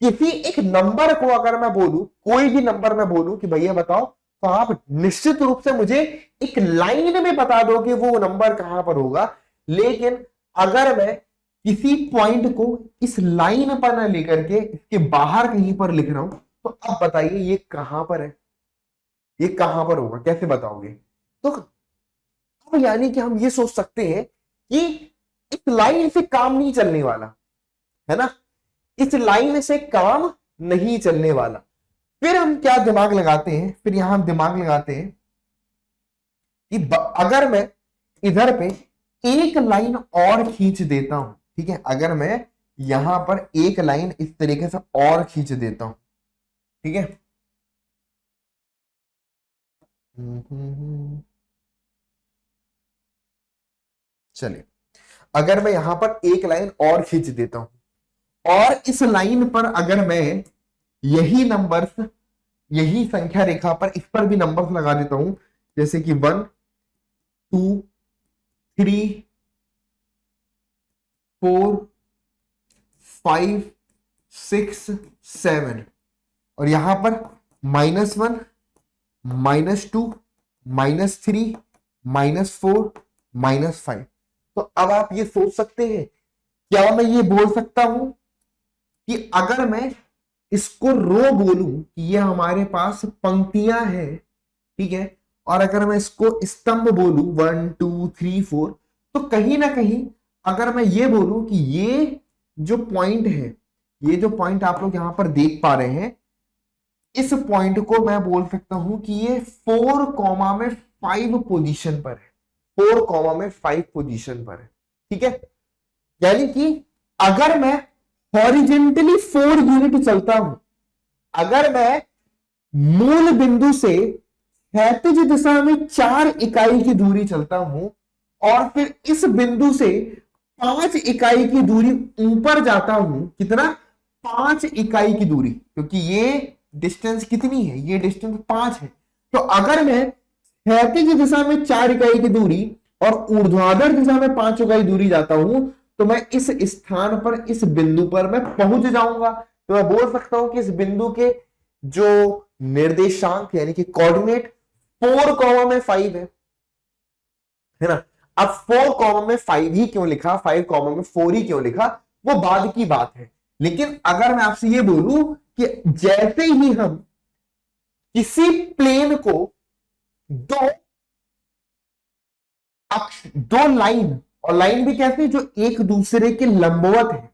किसी एक नंबर को अगर मैं बोलूं, कोई भी नंबर मैं बोलूं कि भैया बताओ, तो आप निश्चित रूप से मुझे एक लाइन में बता दो कि वो नंबर कहां पर होगा। लेकिन अगर मैं किसी पॉइंट को इस लाइन पर ना लेकर के इसके बाहर कहीं पर लिख रहा हूं, तो अब बताइए ये कहां पर है, ये कहां पर होगा, कैसे बताओगे? तो अब यानी कि हम ये सोच सकते हैं कि इस लाइन से काम नहीं चलने वाला है ना, इस लाइन से काम नहीं चलने वाला। फिर हम क्या दिमाग लगाते हैं, फिर यहां हम दिमाग लगाते हैं कि अगर मैं इधर पे एक लाइन और खींच देता हूं। ठीक है, अगर मैं यहां पर एक लाइन इस तरीके से और खींच देता हूं। ठीक है, चलिए, अगर मैं यहां पर एक लाइन और खींच देता हूं और इस लाइन पर अगर मैं यही नंबर्स, यही संख्या रेखा पर इस पर भी नंबर्स लगा देता हूं, जैसे कि 1, 2, 3, 4, 5, 6, 7 और यहां पर -1, -2, -3, -4, -5। तो अब आप ये सोच सकते हैं, क्या मैं ये बोल सकता हूं कि अगर मैं इसको रो बोलूं कि ये हमारे पास पंक्तियां हैं, ठीक है, और अगर मैं इसको स्तंभ बोलूं 1, 2, 3, 4, तो कहीं ना कहीं अगर मैं ये बोलूं कि ये जो पॉइंट है, ये जो पॉइंट आप लोग यहां पर देख पा रहे हैं, इस पॉइंट को मैं बोल सकता हूं कि ये 4,5 पोजीशन पर है। 4,5 पोजीशन पर है। ठीक है, यानी कि अगर मैं हॉरिजेंटली 4 यूनिट चलता हूं, अगर मैं मूल बिंदु से क्षैतिज दिशा में 4 इकाई की दूरी चलता हूं और फिर इस बिंदु से 5 इकाई की दूरी ऊपर जाता हूं, कितना? 5 इकाई की दूरी, क्योंकि ये डिस्टेंस कितनी है, ये डिस्टेंस 5 है। तो अगर मैं क्षैतिज दिशा में 4 इकाई की दूरी और ऊर्ध्वाधर दिशा में 5 इकाई दूरी जाता हूं तो मैं इस स्थान पर, इस बिंदु पर मैं पहुंच जाऊंगा। तो मैं बोल सकता हूं कि इस बिंदु के जो निर्देशांक यानी कि कोऑर्डिनेट 4,5 है ना। अब 4,5 ही क्यों लिखा, 5,4 ही क्यों लिखा, वो बाद की बात है। लेकिन अगर मैं आपसे ये बोलूं कि जैसे ही हम किसी प्लेन को दो अक्ष, दो लाइन, और लाइन भी कैसे, जो एक दूसरे के लंबवत है,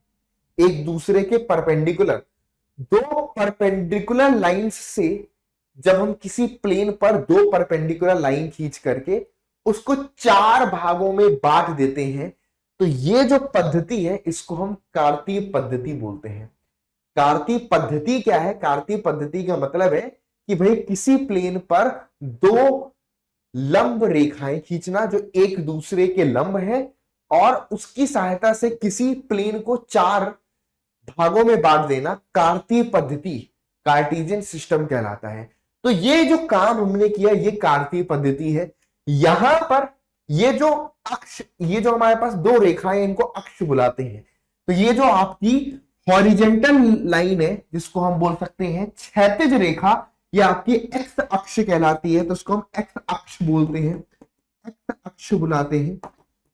एक दूसरे के परपेंडिकुलर, दो परपेंडिकुलर लाइंस से जब हम किसी प्लेन पर दो परपेंडिकुलर लाइन खींच करके उसको 4 भागों में बांट देते हैं, तो ये जो पद्धति है इसको हम कार्तीय पद्धति बोलते हैं। कार्तीय पद्धति क्या है? कार्तीय पद्धति का मतलब है कि भाई किसी प्लेन पर दो लंब रेखाएं खींचना जो एक दूसरे के लंब है, और उसकी सहायता से किसी प्लेन को 4 भागों में बांट देना कार्तीय पद्धति, कार्टेशियन सिस्टम कहलाता है। तो ये जो काम हमने किया ये कार्तीय पद्धति है। यहां पर ये जो अक्ष, ये जो हमारे पास दो रेखाएं इनको अक्ष बुलाते हैं। तो ये जो आपकी हॉरिजेंटल लाइन है जिसको हम बोल सकते हैं क्षैतिज रेखा, ये आपकी एक्स अक्ष कहलाती है, तो उसको हम एक्स अक्ष बोलते हैं, एक्स अक्ष बुलाते हैं।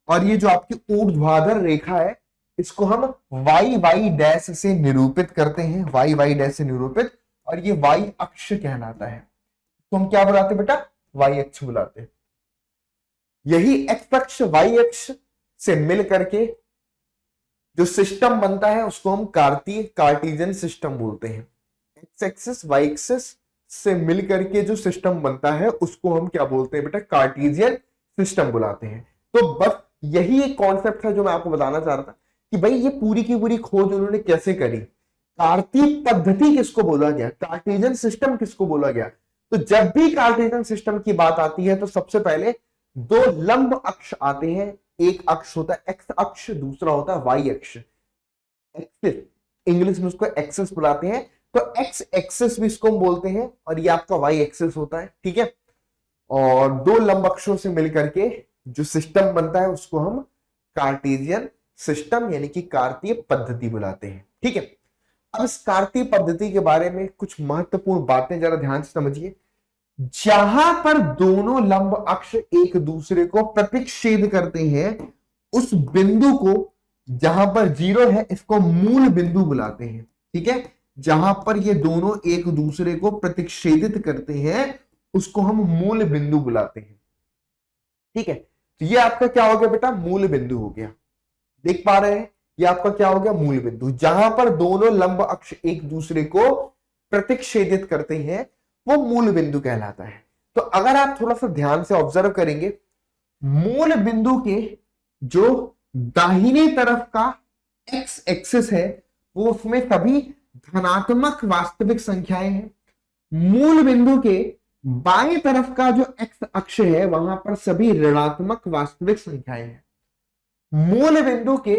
और ये जो आपकी ऊर्ध्वाधर रेखा है इसको हम वाई वाई डैश से निरूपित करते हैं, वाई वाई डैश से निरूपित, और ये वाई अक्ष कहलाता है। तो हम क्या बुलाते हैं बेटा? वाई अक्ष बुलाते हैं। यही एक्स अक्ष वाई अक्ष से मिल करके जो सिस्टम बनता है उसको हम कार्टेशियन सिस्टम बोलते हैं। एक्स एक्सिस वाई एक्सिस से मिल करके जो सिस्टम बनता है उसको हम क्या बोलते हैं बेटा? कार्टेशियन सिस्टम बुलाते हैं। तो बस यही एक कॉन्सेप्ट था जो मैं आपको बताना चाह रहा था कि भाई ये पूरी की पूरी खोज उन्होंने कैसे करी, कार्तीय पद्धति किसको बोला गया, कार्टेशियन सिस्टम किसको बोला गया। तो जब भी कार्टेशियन सिस्टम की बात आती है तो सबसे पहले दो लंब अक्ष आते हैं। एक अक्ष होता है एक्स अक्ष, दूसरा होता है वाई अक्ष, एक्सिस, इंग्लिश में उसको एक्सिस बुलाते हैं। तो एक्स एक्सिस भी इसको हम बोलते हैं, और ये आपका वाई एक्सिस होता है, ठीक है। और दो लंब अक्षों से मिलकर के जो सिस्टम बनता है उसको हम कार्टेशियन सिस्टम यानी कि कार्तीय पद्धति बुलाते हैं, ठीक है। अब इस कार्तीय पद्धति के बारे में कुछ महत्वपूर्ण बातें जरा ध्यान से समझिए। जहां पर दोनों लंब अक्ष एक दूसरे को प्रतिच्छेद करते हैं उस बिंदु को, जहां पर 0 है, इसको मूल बिंदु बुलाते हैं, ठीक है। जहां पर ये दोनों एक दूसरे को प्रतिच्छेदित करते हैं उसको हम मूल बिंदु बुलाते हैं, ठीक है। तो ये आपका क्या हो गया बेटा? मूल बिंदु हो गया। देख पा रहे हैं? ये आपका क्या हो गया? मूल बिंदु। जहां पर दोनों लंब अक्ष एक दूसरे को प्रतिच्छेदित करते हैं वो मूल बिंदु कहलाता है। तो अगर आप थोड़ा सा ध्यान से ऑब्जर्व करेंगे, मूल बिंदु के जो दाहिनी तरफ का एक्स एक्सिस है वो उसमें सभी धनात्मक वास्तविक संख्याएं हैं। मूल बिंदु के बाएं तरफ का जो एक्स अक्ष है वहां पर सभी ऋणात्मक वास्तविक संख्याएं हैं। मूल बिंदु के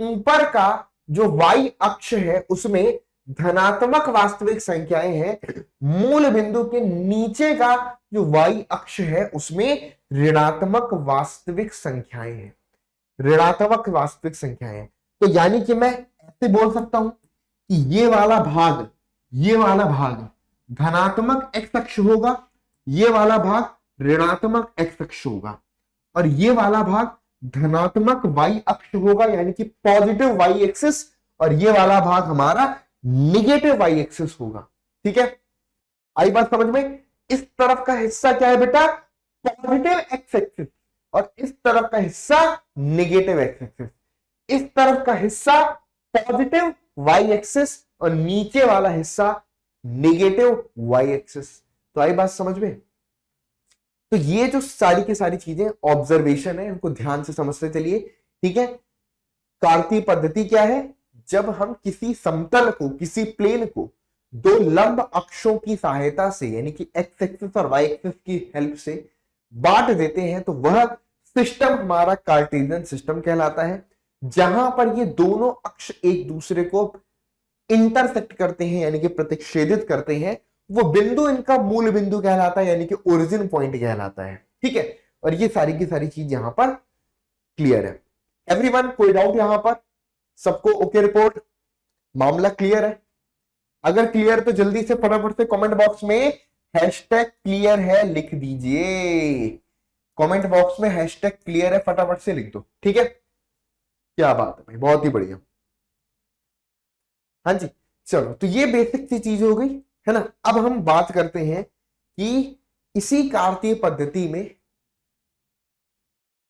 ऊपर का जो वाई अक्ष है उसमें धनात्मक वास्तविक संख्याएं हैं। मूल बिंदु के नीचे का जो वाई अक्ष है उसमें ऋणात्मक वास्तविक संख्याएं हैं, ऋणात्मक वास्तविक संख्याएं। तो यानी कि मैं ऐसे बोल सकता हूं कि ये वाला भाग धनात्मक एक्स अक्ष होगा, ये वाला भाग ऋणात्मक एक्स अक्ष होगा, और ये वाला भाग धनात्मक वाई अक्ष होगा यानी कि पॉजिटिव वाई एक्सिस, और ये वाला भाग हमारा निगेटिव वाई एक्सिस होगा, ठीक है। आई बात समझ में? इस तरफ का हिस्सा क्या है बेटा? पॉजिटिव एक्स एक्सिस, और इस तरफ का हिस्सा निगेटिव एक्स एक्सिस। इस तरफ का हिस्सा पॉजिटिव वाई एक्सिस और नीचे वाला हिस्सा निगेटिव वाई एक्सिस। तो आई बात समझ में? तो ये जो सारी की सारी चीजें ऑब्जर्वेशन है इनको ध्यान से समझते चलिए, ठीक है। कार्तीय पद्धति क्या है? जब हम किसी समतल को, किसी प्लेन को दो लंब अक्षों की सहायता से यानी कि एक्स एक्सिस और वाई एक्सिस की हेल्प से बांट देते हैं तो वह सिस्टम हमारा कार्टेशियन सिस्टम कहलाता है। जहां पर ये दोनों अक्ष एक दूसरे को इंटरसेक्ट करते हैं यानी कि प्रतिच्छेदित करते हैं वो बिंदु इनका मूल बिंदु कहलाता है, यानी कि ओरिजिन पॉइंट कहलाता है। ठीक है, और ये सारी की सारी चीज यहां पर क्लियर है। एवरीवन, कोई डाउट यहां पर? सबको ओके रिपोर्ट? मामला क्लियर है? अगर क्लियर तो जल्दी से फटाफट से कमेंट बॉक्स में हैशटैग क्लियर है लिख दीजिए। कमेंट बॉक्स में हैशटैग क्लियर है फटाफट से लिख दो। ठीक है, क्या बात है भाई, बहुत ही बढ़िया। हाँ जी, चलो, तो ये बेसिक सी चीज हो गई है ना। अब हम बात करते हैं कि इसी कार्तीय पद्धति में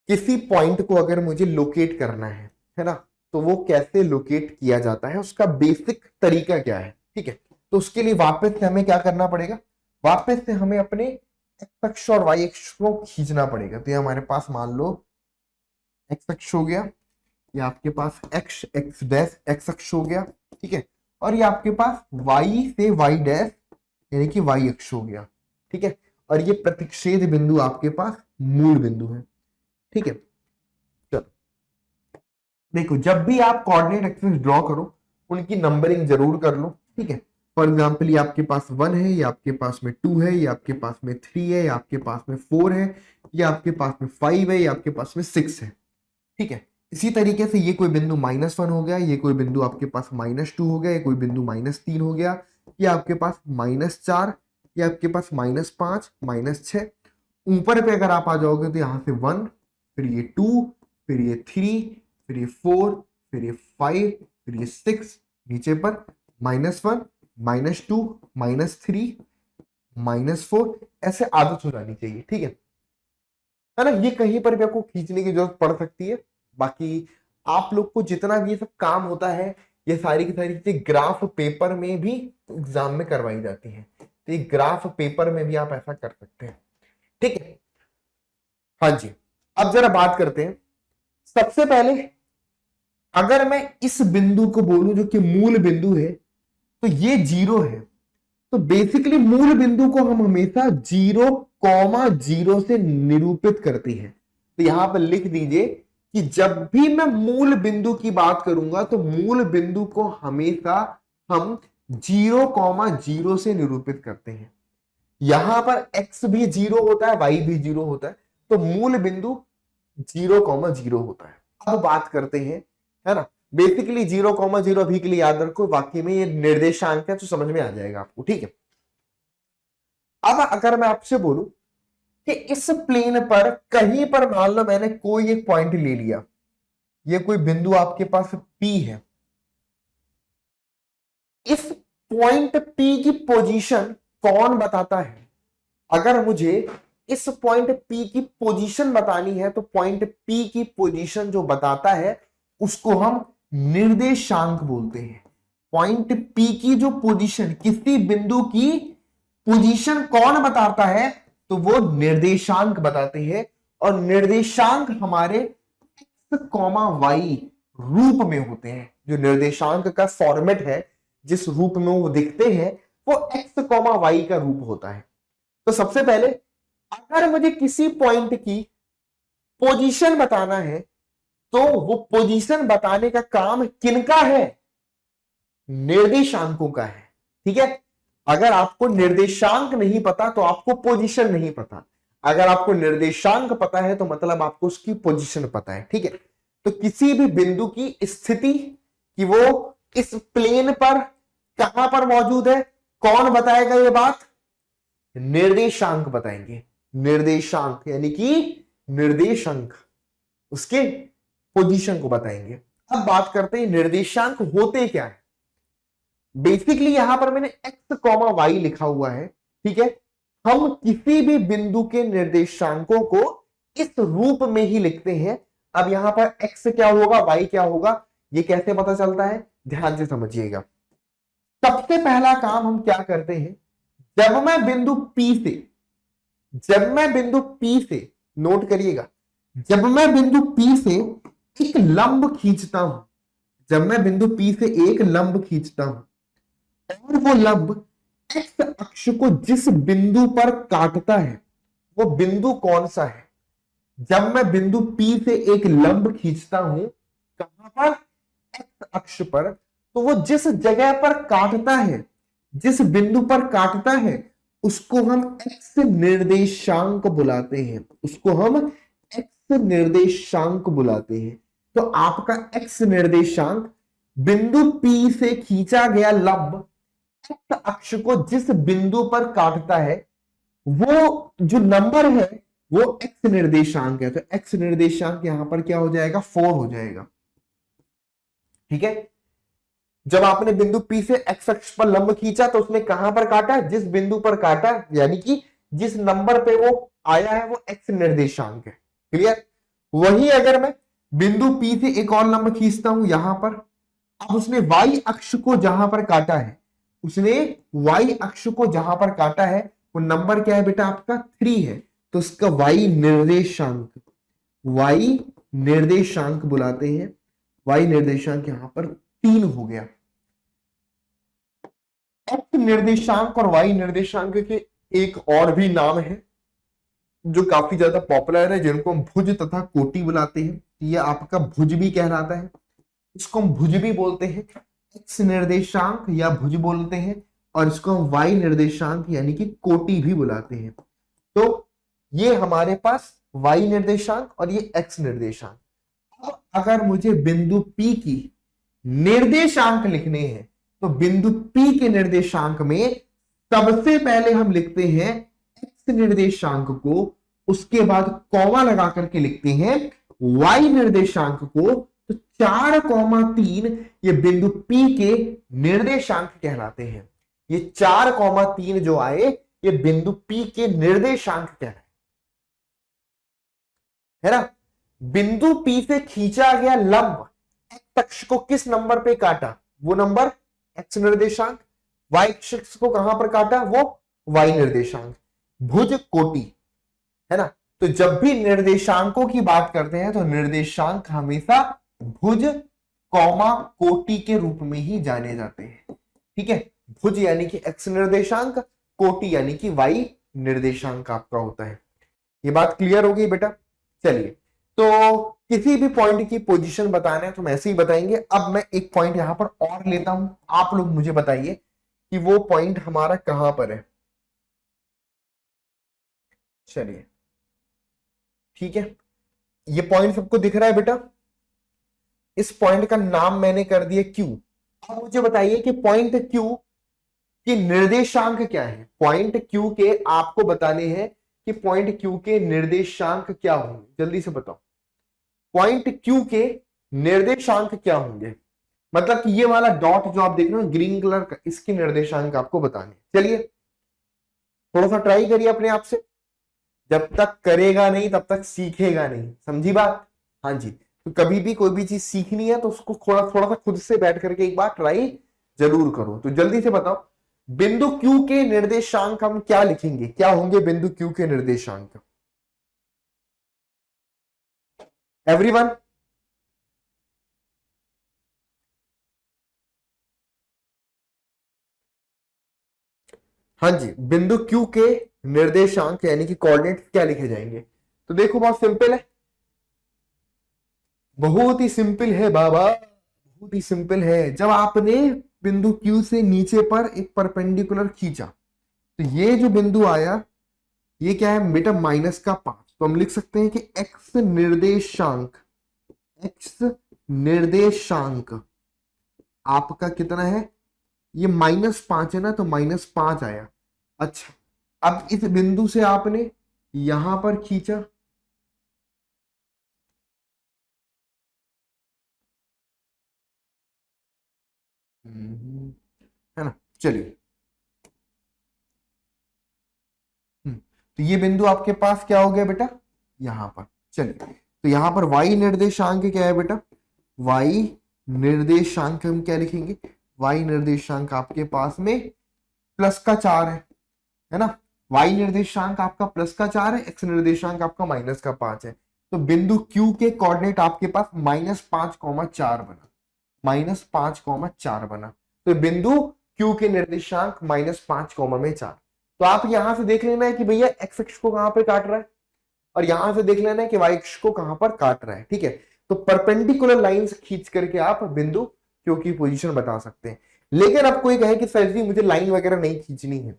किसी पॉइंट को अगर मुझे लोकेट करना है ना, तो वो कैसे लोकेट किया जाता है, उसका बेसिक तरीका क्या है। ठीक है, तो उसके लिए वापस से हमें क्या करना पड़ेगा, वापस से हमें अपने एक्स अक्ष और वाई अक्ष को खींचना पड़ेगा। तो ये हमारे पास मान लो एक्स अक्ष हो गया, ये आपके पास एक्स एक्स डैश एक्स अक्ष हो गया। ठीक है, और ये आपके पास वाई से वाई डैश यानी कि वाई अक्ष हो गया। ठीक है, और ये प्रतिच्छेद बिंदु आपके पास मूल बिंदु है। ठीक है, चलो देखो, जब भी आप कोऑर्डिनेट एक्सिस ड्रॉ करो उनकी नंबरिंग जरूर कर लो। ठीक है, फॉर एग्जाम्पल ये आपके पास 1 है, ये आपके पास में 2 है, ये आपके पास में 3 है, ये आपके पास में 4 है, ये आपके पास में 5 है, ये आपके पास में 6 है। ठीक है, इसी तरीके से ये कोई बिंदु -1 हो गया, ये कोई बिंदु आपके पास -2 हो गया, ये कोई बिंदु -3 हो गया, ये आपके पास -4, ये आपके पास -5, -6। ऊपर पे अगर आप आ जाओगे तो यहां से 1, फिर ये 2, फिर ये 3, फिर ये 4, फिर ये 5, फिर ये 6, नीचे पर -1, -2, -3, -4, ऐसे आदत हो जानी चाहिए। ठीक है ना। ये कहीं पर भी आपको खींचने की जरूरत पड़ सकती है। बाकी आप लोग को जितना भी ये सब काम होता है, ये सारी की सारी चीजें ग्राफ पेपर में भी एग्जाम में करवाई जाती हैं। तो ये ग्राफ पेपर में भी आप ऐसा कर सकते हैं। ठीक है, हाँ जी। अब जरा बात करते हैं, सबसे पहले अगर मैं इस बिंदु को बोलूं जो कि मूल बिंदु है, तो ये 0 है। तो बेसिकली मूल बिंदु को हम हमेशा 0,0 से निरूपित करते हैं। तो यहां पर लिख दीजिए कि जब भी मैं मूल बिंदु की बात करूंगा तो मूल बिंदु को हमेशा हम 0,0 से निरूपित करते हैं। यहां पर x भी 0 होता है, y भी 0 होता है, तो मूल बिंदु 0,0 होता है। अब बात करते हैं, है ना, बेसिकली 0,0 अभी के लिए याद रखो, बाकी में ये निर्देशांक है तो समझ में आ जाएगा आपको। ठीक है, अब अगर मैं आपसे बोलूं कि इस प्लेन पर कहीं पर मान लो मैंने कोई एक पॉइंट ले लिया, ये कोई बिंदु आपके पास P है, इस पॉइंट P की पोजीशन कौन बताता है? अगर मुझे इस पॉइंट P की पोजीशन बतानी है तो पॉइंट P की पोजीशन जो बताता है उसको हम निर्देशांक बोलते हैं। पॉइंट P की जो पोजीशन, किसी बिंदु की पोजीशन कौन बताता है? तो वो निर्देशांक बताते हैं, और निर्देशांक हमारे x, y रूप में होते हैं। जो निर्देशांक का फॉर्मेट है, जिस रूप में वो दिखते हैं, वो x, y का रूप होता है। तो सबसे पहले अगर मुझे किसी पॉइंट की पोजीशन बताना है तो वो पोजीशन बताने का काम किनका है? निर्देशांकों का है। ठीक है, अगर आपको निर्देशांक नहीं पता तो आपको पोजीशन नहीं पता। अगर आपको निर्देशांक पता है तो मतलब आपको उसकी पोजीशन पता है। ठीक है, तो किसी भी बिंदु की स्थिति कि वो इस प्लेन पर कहां पर मौजूद है, कौन बताएगा ये बात? निर्देशांक बताएंगे। निर्देशांक यानी कि निर्देशांक उसके पोजीशन को बताएंगे। अब बात करते हैं निर्देशांक होते क्या है। बेसिकली यहां पर मैंने x, y लिखा हुआ है। ठीक है, हम किसी भी बिंदु के निर्देशांकों को इस रूप में ही लिखते हैं। अब यहां पर x क्या होगा, y क्या होगा, ये कैसे पता चलता है, ध्यान से समझिएगा। सबसे पहला काम हम क्या करते हैं, जब मैं बिंदु P से नोट करिएगा, जब मैं बिंदु P से एक लंब खींचता हूं, जब मैं बिंदु P से एक लंब खींचता हूं और वो लंब x अक्ष को जिस बिंदु पर काटता है वो बिंदु कौन सा है? जब मैं बिंदु P से एक लंब खींचता हूं कहां पर? x अक्ष पर, तो वो जिस जगह पर काटता है जिस बिंदु पर काटता है उसको हम एक्स निर्देशांक बुलाते हैं, उसको हम एक्स निर्देशांक बुलाते हैं। तो आपका एक्स निर्देशांक बिंदु P से खींचा गया लंब एक्स अक्ष को जिस बिंदु पर काटता है वो जो नंबर है वो एक्स निर्देशांक है। तो एक्स निर्देशांक यहां पर क्या हो जाएगा, 4 हो जाएगा। ठीक है, जब आपने बिंदु P से एक्स अक्ष पर लंब खींचा तो उसने कहां पर काटा, जिस बिंदु पर काटा, यानी कि जिस नंबर पे वो आया है वो एक्स निर्देशांक है। क्लियर। वही अगर मैं बिंदु P से एक और लंब खींचता हूं यहां पर, अब उसने वाई अक्ष को जहां पर काटा है, उसने वाई अक्ष को जहां पर काटा है वो नंबर क्या है बेटा आपका 3 है। तो उसका वाई निर्देशांक, वाई निर्देशांक बुलाते हैं। वाई निर्देशांक यहां पर 3 हो गया। एक्स निर्देशांक और वाई निर्देशांक के एक और भी नाम है जो काफी ज्यादा पॉपुलर है, जिनको हम भुज तथा कोटि बुलाते हैं। ये आपका भुज भी कहलाता है, इसको हम भुज भी बोलते हैं, एक्स निर्देशांक या भुज बोलते हैं, और इसको हम वाई निर्देशांक यानी कि कोटि भी बुलाते हैं। तो ये हमारे पास वाई निर्देशांक और ये एक्स निर्देशांक। अब अगर मुझे बिंदु P की निर्देशांक लिखने हैं तो बिंदु P के निर्देशांक में सबसे पहले हम लिखते हैं एक्स निर्देशांक को, उसके बाद कॉमा लगा करके लिखते हैं वाई निर्देशांक को। तो 4,3 ये बिंदु P के निर्देशांक कहलाते हैं। ये 4,3 जो आए ये बिंदु P के निर्देशांक कहलाते है ना। बिंदु P से खींचा गया लंब एक्स अक्ष को किस नंबर पे काटा, वो नंबर एक्स निर्देशांक। वाई अक्ष को कहां पर काटा, वो वाई निर्देशांक। भुज कोटि है ना। तो जब भी निर्देशांकों की बात करते हैं तो निर्देशांक हमेशा भुज कौमा कोटि के रूप में ही जाने जाते हैं। ठीक है, भुज यानी कि एक्स निर्देशांक, कोटि यानी कि वाई निर्देशांक आपका होता है। ये बात क्लियर हो गई बेटा। चलिए, तो किसी भी पॉइंट की पोजीशन बताना है तो हम ऐसे ही बताएंगे। अब मैं एक पॉइंट यहां पर और लेता हूं, आप लोग मुझे बताइए कि वो पॉइंट हमारा कहां पर है। चलिए ठीक है, ये पॉइंट सबको दिख रहा है बेटा। इस पॉइंट का नाम मैंने कर दिया Q। अब मुझे बताइए कि पॉइंट Q के निर्देशांक क्या है। पॉइंट Q के आपको बताने हैं कि पॉइंट Q के निर्देशांक क्या होंगे, जल्दी से बताओ। पॉइंट Q के निर्देशांक क्या होंगे, मतलब कि ये वाला डॉट जो आप देख रहे हो ग्रीन कलर का, इसके निर्देशांक आपको बताने। चलिए थोड़ा सा ट्राई करिए अपने आप से, जब तक करेगा नहीं तब तक सीखेगा नहीं, समझी बात। हाँ जी, तो कभी भी कोई भी चीज सीखनी है तो उसको थोड़ा थोड़ा सा खुद से बैठ करके एक बार ट्राई जरूर करो। तो जल्दी से बताओ बिंदु Q के निर्देशांक हम क्या लिखेंगे, क्या होंगे बिंदु Q के निर्देशांक एवरीवन। हाँ जी, बिंदु Q के निर्देशांक यानी कि कोऑर्डिनेट क्या लिखे जाएंगे। तो देखो बहुत सिंपल है, बहुत ही सिंपल है बाबा, बहुत ही सिंपल है। जब आपने बिंदु Q से नीचे पर एक परपेंडिकुलर खींचा तो ये जो बिंदु आया ये क्या है बेटा, -5। तो हम लिख सकते हैं कि एक्स निर्देशांक, एक्स निर्देशांक आपका कितना है, ये -5 है ना, तो -5 आया। अच्छा, अब इस बिंदु से आपने यहां पर खींचा, है ना। चलिए तो ये बिंदु आपके पास क्या हो गया बेटा, यहां पर। चलिए तो यहां पर y निर्देशांक क्या है बेटा, y निर्देशांक हम क्या लिखेंगे, y निर्देशांक आपके पास में +4 है ना। y निर्देशांक आपका +4 है, x निर्देशांक आपका -5 है। तो बिंदु Q के कोऑर्डिनेट आपके पास -5,4 बना, -5,4 बना। तो बिंदु Q के निर्देशांक -5,4। तो आप यहां से देख लेना है कि भैया एक्स अक्ष को कहां पर काट रहा है, और यहां से देख लेना है कि वाई अक्ष को कहां पर काट रहा है। ठीक है, तो परपेंडिकुलर लाइंस खींच करके आप बिंदु Q की पोजीशन बता सकते हैं। लेकिन अब कोई कहे कि सर जी मुझे लाइन वगैरह नहीं खींचनी है,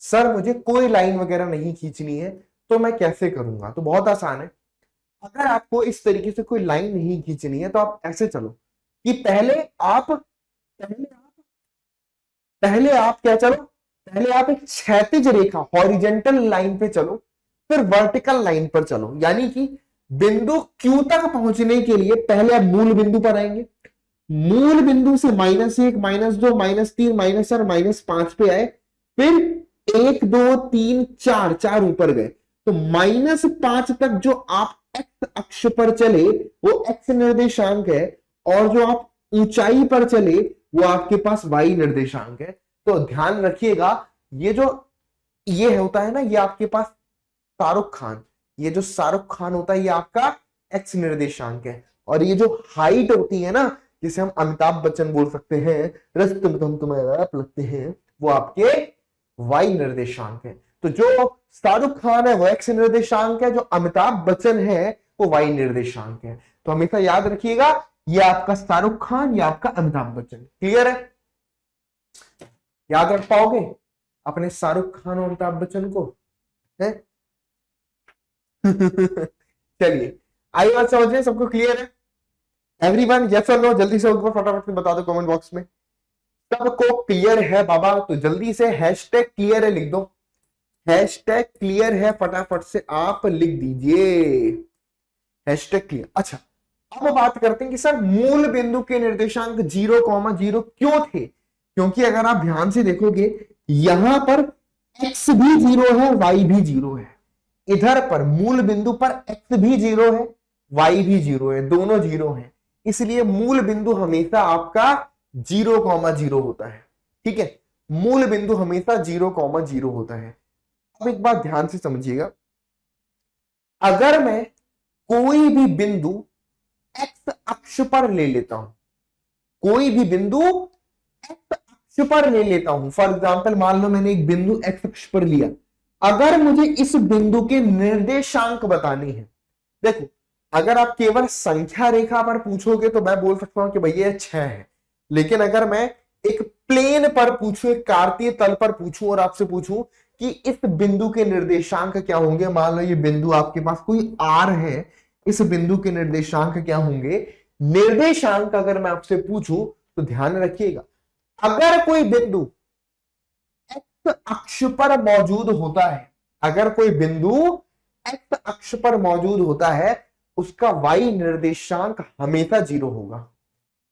सर मुझे कोई लाइन वगैरह नहीं खींचनी है, तो मैं कैसे करूंगा? तो बहुत आसान है। अगर आपको इस तरीके से कोई लाइन नहीं खींचनी है तो आप ऐसे चलो कि पहले आप क्या चलो, पहले आप एक क्षैतिज रेखा हॉरिजेंटल लाइन पे चलो, फिर वर्टिकल लाइन पर चलो। यानी कि बिंदु Q तक पहुंचने के लिए पहले आप मूल बिंदु पर आएंगे, मूल बिंदु से -1, -2, -3, -4, -5 पे आए, फिर 1 2 3 4 4 ऊपर गए, तो -5 तक जो आप एक्स अक्ष पर चले वो एक्स निर्देशांक है, और जो आप ऊंचाई पर चले वो आपके पास वाई निर्देशांक है। तो ध्यान रखिएगा, ये होता है ना, ये आपके पास शाहरुख खान, ये जो शाहरुख खान होता है ये आपका एक्स निर्देशांक है, और ये जो हाइट होती है ना, जिसे हम अमिताभ बच्चन बोल सकते हैं, रस्त में तुम तुम्हारा आप लगते हैं, वो आपके वाई निर्देशांक है। तो जो शाहरुख खान है वो एक्स निर्देशांक है, जो अमिताभ बच्चन है वो वाई निर्देशांक है। तो हमेशा याद रखिएगा, ये आपका शाहरुख खान, ये आपका अमिताभ बच्चन। क्लियर है? याद रख पाओगे अपने शाहरुख खान और अमिताभ बच्चन को? है चलिए, आई बात समझ रहे, सबको क्लियर है? एवरीवन यस और नो जल्दी से ऊपर फटाफट से बता दो कमेंट बॉक्स में। सबको क्लियर है बाबा? तो जल्दी से हैशटैग क्लियर है लिख दो, हैशटैग क्लियर है फटाफट से आप लिख दीजिए, हैशटैग क्लियर। अच्छा, अब बात करते हैं कि सर मूल बिंदु के निर्देशांक 0,0 क्यों थे? क्योंकि अगर आप ध्यान से देखोगे यहां पर x भी 0 है, y भी 0 है, इधर पर मूल बिंदु पर x भी 0 है, y भी 0 है, दोनों 0 है, इसलिए मूल बिंदु हमेशा आपका 0,0 होता है। ठीक है, मूल बिंदु हमेशा 0,0 होता है। अब एक बात ध्यान से समझिएगा, अगर मैं कोई भी बिंदु एक्स अक्ष पर ले लेता हूं, कोई भी बिंदु एक्स अक्ष पर ले लेता हूं, फॉर एग्जांपल मान लो मैंने एक बिंदु एक्स अक्ष पर लिया, अगर मुझे इस बिंदु के निर्देशांक बताने हैं, देखो अगर आप केवल संख्या रेखा पर पूछोगे तो मैं बोल सकता हूं कि भैया 6 है, लेकिन अगर मैं एक प्लेन पर पूछूं, एक कार्तीय तल पर पूछूं और आपसे पूछूं कि इस बिंदु के निर्देशांक क्या होंगे, मान लो ये बिंदु आपके पास कोई आर है, इस बिंदु के निर्देशांक क्या होंगे, निर्देशांक अगर मैं आपसे पूछूं तो ध्यान रखिएगा, अगर कोई बिंदु एक्स अक्ष पर मौजूद होता है, अगर कोई बिंदु एक्स अक्ष पर मौजूद होता है, उसका वाई निर्देशांक हमेशा 0 होगा,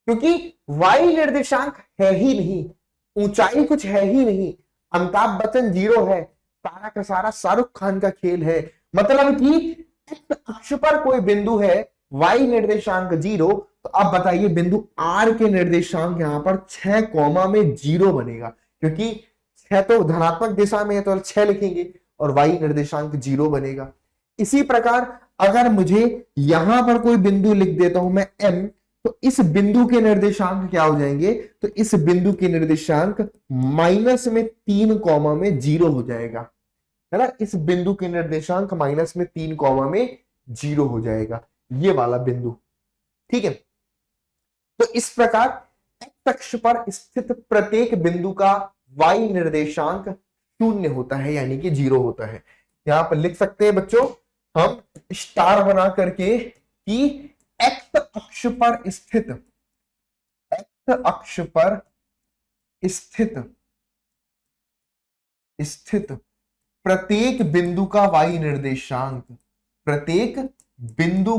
क्योंकि वाई निर्देशांक है ही नहीं, ऊंचाई कुछ है ही नहीं, अमिताभ बच्चन 0 है, सारा का सारा शाहरुख खान का खेल है, मतलब कि एक्स अक्ष पर कोई बिंदु है, वाई निर्देशांक 0, तो अब बताइए बिंदु आर के निर्देशांक यहां पर 6,0 बनेगा, क्योंकि 6 तो धनात्मक दिशा में है तो 6 लिखेंगे और वाई निर्देशांक 0 बनेगा। इसी प्रकार अगर मुझे यहां पर कोई बिंदु लिख देता हूं मैं M, तो इस बिंदु के निर्देशांक क्या हो जाएंगे, तो इस बिंदु के निर्देशांक -3,0 हो जाएगा, है ना, इस बिंदु के निर्देशांक -3,0 हो जाएगा, ये वाला बिंदु। ठीक है, तो इस प्रकार एक्स अक्ष पर स्थित प्रत्येक बिंदु का वाई निर्देशांक 0 होता है, यानी कि 0 होता है। यहां पर लिख सकते हैं बच्चों हम स्टार बना करके कि एक्स अक्ष पर स्थित, एक्स अक्ष पर स्थित प्रत्येक बिंदु का वाई निर्देशांक, प्रत्येक बिंदु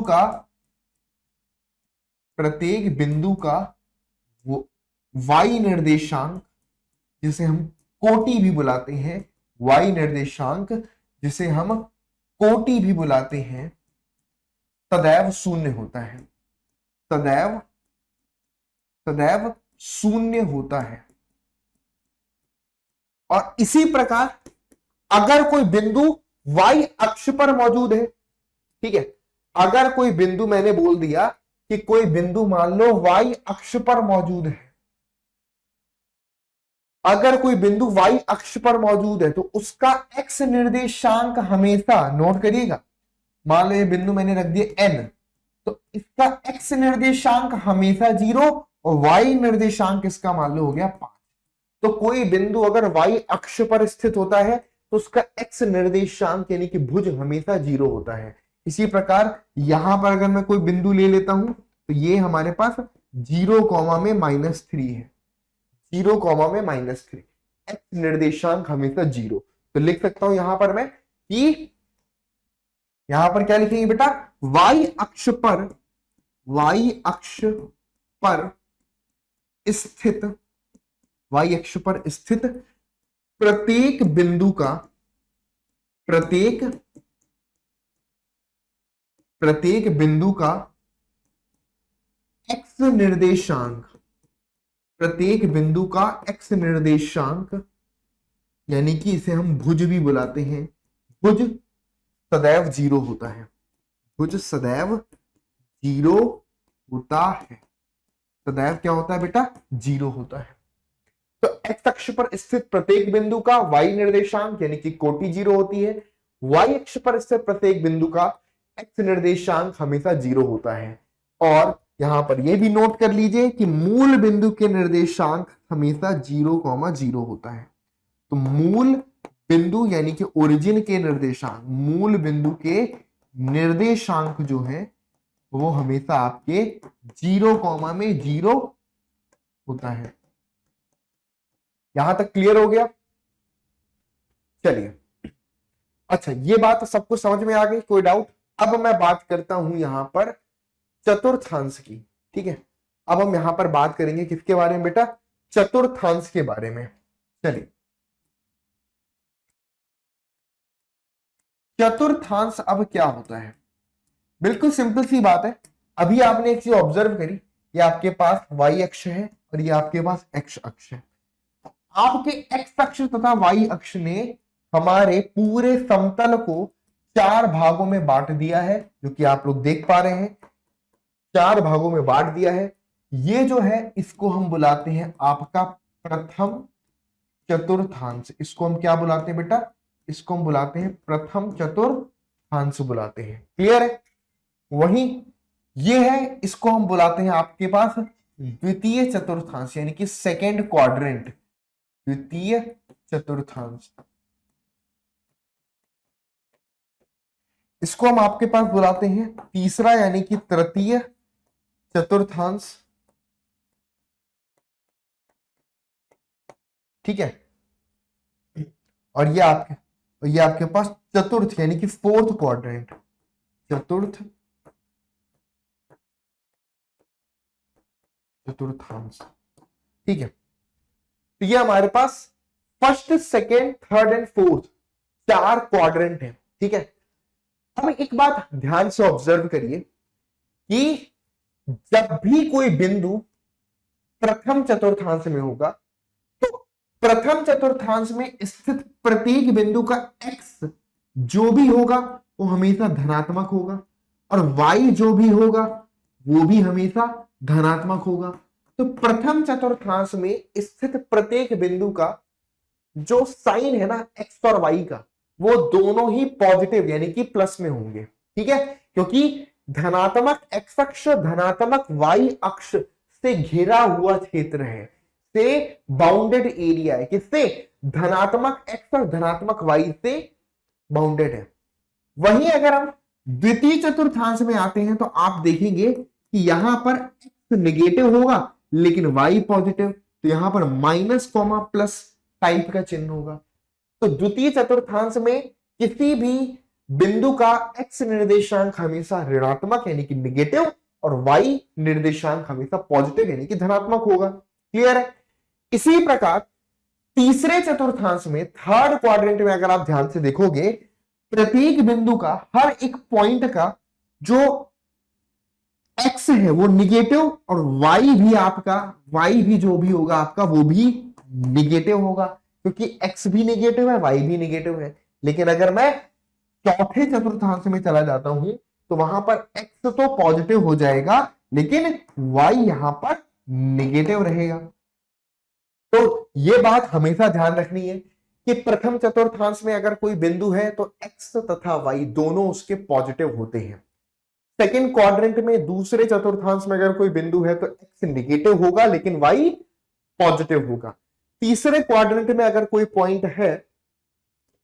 का वाई निर्देशांक, जिसे हम कोटि भी बुलाते हैं, वाई निर्देशांक जिसे हम कोटि भी बुलाते हैं, सदैव 0 होता है, सदैव 0 होता है। और इसी प्रकार अगर कोई बिंदु वाई अक्ष पर मौजूद है, ठीक है, अगर कोई बिंदु मैंने बोल दिया कि कोई बिंदु मान लो वाई अक्ष पर मौजूद है, अगर कोई बिंदु वाई अक्ष पर मौजूद है तो उसका एक्स निर्देशांक हमेशा, नोट करिएगा, मान लो ये बिंदु मैंने रख दिया n, तो इसका एक्स निर्देशांक हमेशा 0 और y निर्देशांक इसका मान लो हो गया 5। तो कोई बिंदु अगर y अक्ष पर स्थित होता है तो उसका x निर्देशांक यानी कि भुज हमेशा 0 होता है। इसी प्रकार यहां पर अगर मैं कोई बिंदु ले लेता हूं तो ये हमारे पास 0 में -3 है, 0 में -3, x निर्देशांक हमेशा 0। तो लिख सकता हूं यहां पर मैं कि यहां पर क्या लिखेंगे बेटा, y अक्ष पर स्थित, y अक्ष पर स्थित प्रत्येक बिंदु का x निर्देशांक, प्रत्येक बिंदु का x निर्देशांक यानी कि इसे हम भुज भी बुलाते हैं, भुज सदैव 0 होता है, भुज सदैव 0 होता है, सदैव क्या होता है बेटा, 0 होता है। तो x अक्ष पर स्थित प्रत्येक बिंदु का y निर्देशांक यानी कि कोटि 0 होती है, y अक्ष पर स्थित प्रत्येक बिंदु का x निर्देशांक हमेशा 0 होता है। और यहां पर यह भी नोट कर लीजिए कि मूल बिंदु के निर्देशांक हमेशा 0,0 होता है। तो मूल बिंदु यानी कि ओरिजिन के निर्देशांक, मूल बिंदु के निर्देशांक जो है वो हमेशा आपके 0,0 होता है। यहां तक क्लियर हो गया? चलिए, अच्छा ये बात सबको समझ में आ गई, कोई डाउट? अब मैं बात करता हूं यहां पर चतुर्थांश की, ठीक है। अब हम यहां पर बात करेंगे किसके बारे में बेटा, चतुर्थांश के बारे में। चलिए, चतुर्थांश अब क्या होता है? बिल्कुल सिंपल सी बात है। अभी आपने एक चीज ऑब्जर्व करी, ये आपके पास y अक्ष है और ये आपके पास x अक्ष है। आपके x अक्ष तथा y अक्ष ने हमारे पूरे समतल को 4 भागों में बांट दिया है, जो कि आप लोग देख पा रहे हैं, 4 भागों में बांट दिया है। ये जो है इसको हम बुलाते हैं आपका प्रथम चतुर्थांश। इसको हम क्या बुलाते हैं बेटा, इसको हम बुलाते हैं प्रथम चतुर्थांश बुलाते हैं। क्लियर है? वहीं ये है, इसको हम बुलाते हैं आपके पास द्वितीय चतुर्थांश यानी कि सेकेंड क्वाड्रेंट, द्वितीय चतुर्थांश। इसको हम आपके पास बुलाते हैं तीसरा यानी कि तृतीय चतुर्थांश, ठीक है। और ये आपके पास चतुर्थ यानी कि फोर्थ क्वाड्रेंट, चतुर्थ चतुर्थांश, ठीक है। तो ये हमारे पास first, second, third and fourth 4 quadrant है, ठीक है। अब एक बात ध्यान से ऑब्जर्व करिए कि जब भी कोई बिंदु प्रथम चतुर्थांश में होगा तो प्रथम चतुर्थांश में स्थित प्रत्येक बिंदु का x जो भी होगा वो हमेशा धनात्मक होगा और y जो भी होगा वो भी हमेशा धनात्मक होगा। तो प्रथम चतुर्थांश में स्थित प्रत्येक बिंदु का जो साइन है ना x और y का, वो दोनों ही पॉजिटिव यानी कि प्लस में होंगे, ठीक है। क्योंकि धनात्मक x अक्ष धनात्मक y अक्ष से घिरा हुआ क्षेत्र है, से बाउंडेड एरिया है, किससे, धनात्मक x और धनात्मक y से बाउंडेड है। वहीं अगर हम द्वितीय चतुर्थांश में आते हैं तो आप देखेंगे कि यहां पर x नेगेटिव होगा लेकिन y पॉजिटिव, तो यहां पर माइनस कॉमा प्लस टाइप का चिन्ह होगा। तो द्वितीय चतुर्थांश में किसी भी बिंदु का x निर्देशांक हमेशा ऋणात्मक यानी कि नेगेटिव और y निर्देशांक हमेशा पॉजिटिव यानी कि धनात्मक होगा। क्लियर है? इसी प्रकार तीसरे चतुर्थांश में, थर्ड क्वाड्रेंट में अगर आप ध्यान से देखोगे, प्रत्येक बिंदु का हर एक पॉइंट का जो x है वो निगेटिव और y भी आपका, y भी जो भी होगा आपका वो भी निगेटिव होगा, क्योंकि x भी निगेटिव है y भी निगेटिव है। लेकिन अगर मैं चौथे चतुर्थांश में चला जाता हूं तो वहां पर x तो पॉजिटिव हो जाएगा लेकिन y यहां पर निगेटिव रहेगा। तो यह बात हमेशा ध्यान रखनी है कि प्रथम चतुर्थांश में अगर कोई बिंदु है तो x तथा y दोनों उसके पॉजिटिव होते हैं। सेकेंड क्वाड्रेंट में दूसरे चतुर्थांश में अगर कोई बिंदु है तो एक्स नेगेटिव होगा लेकिन वाई पॉजिटिव होगा। तीसरे क्वाड्रेंट में अगर कोई पॉइंट है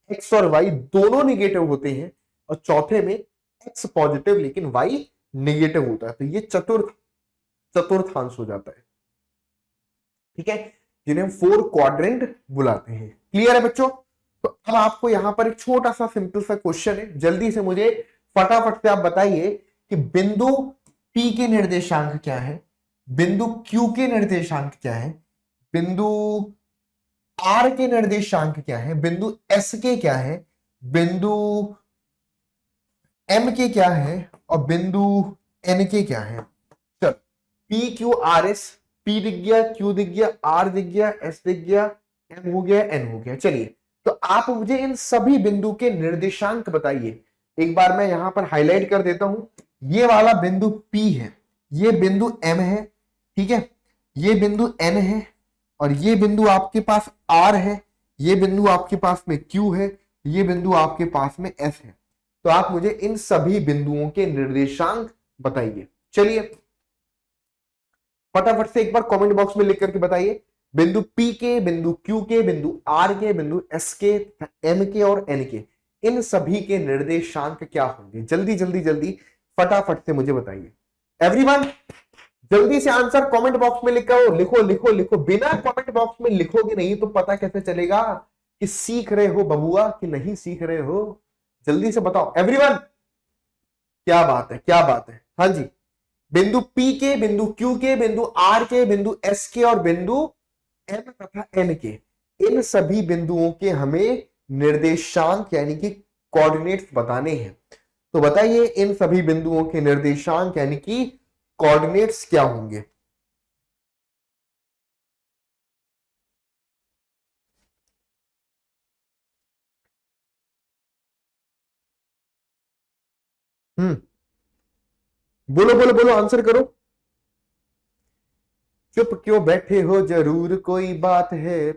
एक्स और वाई दोनों नेगेटिव होते हैं, और चौथे में एक्स पॉजिटिव लेकिन वाई नेगेटिव होता है, तो ये चतुर्थांश हो जाता है। ठीक है, जिन्हें हम फोर क्वाड्रेंट बुलाते हैं। क्लियर है बच्चों? तो अब आपको यहां पर एक छोटा सा सिंपल सा क्वेश्चन है, जल्दी से मुझे फटाफट से आप बताइए कि बिंदु P के निर्देशांक क्या है, बिंदु Q के निर्देशांक क्या है, बिंदु R के निर्देशांक क्या है, बिंदु S के क्या है, बिंदु M के क्या है, और बिंदु N के क्या है। चलो P Q R S, P दिख गया, Q दिख गया, R दिख गया, S दिख गया, M हो गया, N हो गया। चलिए तो आप मुझे इन सभी बिंदु के निर्देशांक बताइए। एक बार मैं यहां पर हाईलाइट कर देता हूं, ये वाला बिंदु P है, ये बिंदु M है, ठीक है, ये बिंदु N है, और ये बिंदु आपके पास R है, ये बिंदु आपके पास में Q है, ये बिंदु आपके पास में S है। तो आप मुझे इन सभी बिंदुओं के निर्देशांक बताइए। चलिए फटाफट से एक बार कमेंट बॉक्स में लिख करके बताइए, बिंदु P के, बिंदु Q के, बिंदु R के, बिंदु S के, M के और N के, इन सभी के निर्देशांक क्या होंगे। जल्दी जल्दी जल्दी फटाफट से मुझे बताइए। एवरीवन जल्दी से आंसर कमेंट बॉक्स में लिखो, लिखो लिखो लिखो। बिना कमेंट बॉक्स में लिखोगे नहीं तो पता कैसे चलेगा कि सीख रहे हो बबुआ कि नहीं सीख रहे हो। जल्दी से बताओ एवरीवन। क्या बात है, क्या बात है। हाँ जी, बिंदु P के, बिंदु Q के, बिंदु R के, बिंदु S के और बिंदु M तथा N के, इन सभी बिंदुओं के हमें निर्देशांक यानी कि कोऑर्डिनेट्स बताने हैं। तो बताइए इन सभी बिंदुओं के निर्देशांक यानी कि कोऑर्डिनेट्स क्या होंगे। बोलो बोलो बोलो, आंसर करो। चुप क्यों बैठे हो, जरूर कोई बात है।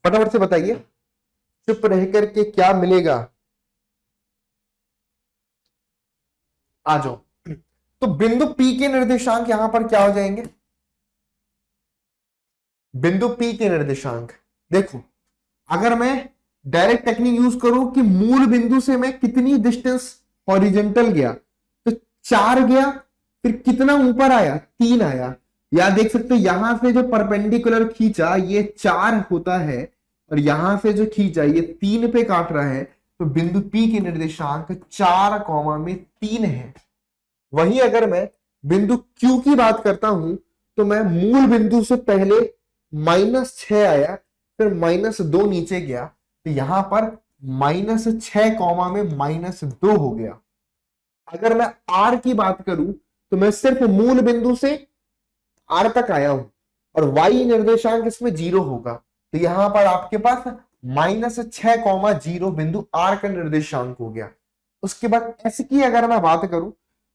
फटाफट से बताइए, चुप रह करके क्या मिलेगा। आ जाओ। तो बिंदु P के निर्देशांक यहां पर क्या हो जाएंगे। बिंदु P के निर्देशांक देखो, अगर मैं डायरेक्ट टेक्निक यूज करूं कि मूल बिंदु से मैं कितनी डिस्टेंस हॉरिजेंटल गया, तो 4 गया, फिर कितना ऊपर आया, 3 आया। या देख सकते यहां से जो परपेंडिकुलर खींचा ये 4 होता है, और यहां से जो खींचा ये 3 पे काट रहा है, तो बिंदु P के निर्देशांक 4,3 है। वहीं अगर मैं बिंदु Q की बात करता हूं तो मैं मूल बिंदु से पहले -6 आया, फिर -2 नीचे गया, तो यहां पर -6 कॉमा में -2 हो गया। अगर मैं R की बात करूं तो मैं सिर्फ मूल बिंदु से R तक आया हूं, और Y निर्देशांक इसमें 0 होगा, तो यहां पर आपके पास -6,0 बिंदु R का निर्देशांक हो गया। उसके बाद S की अगर मैं बात करूं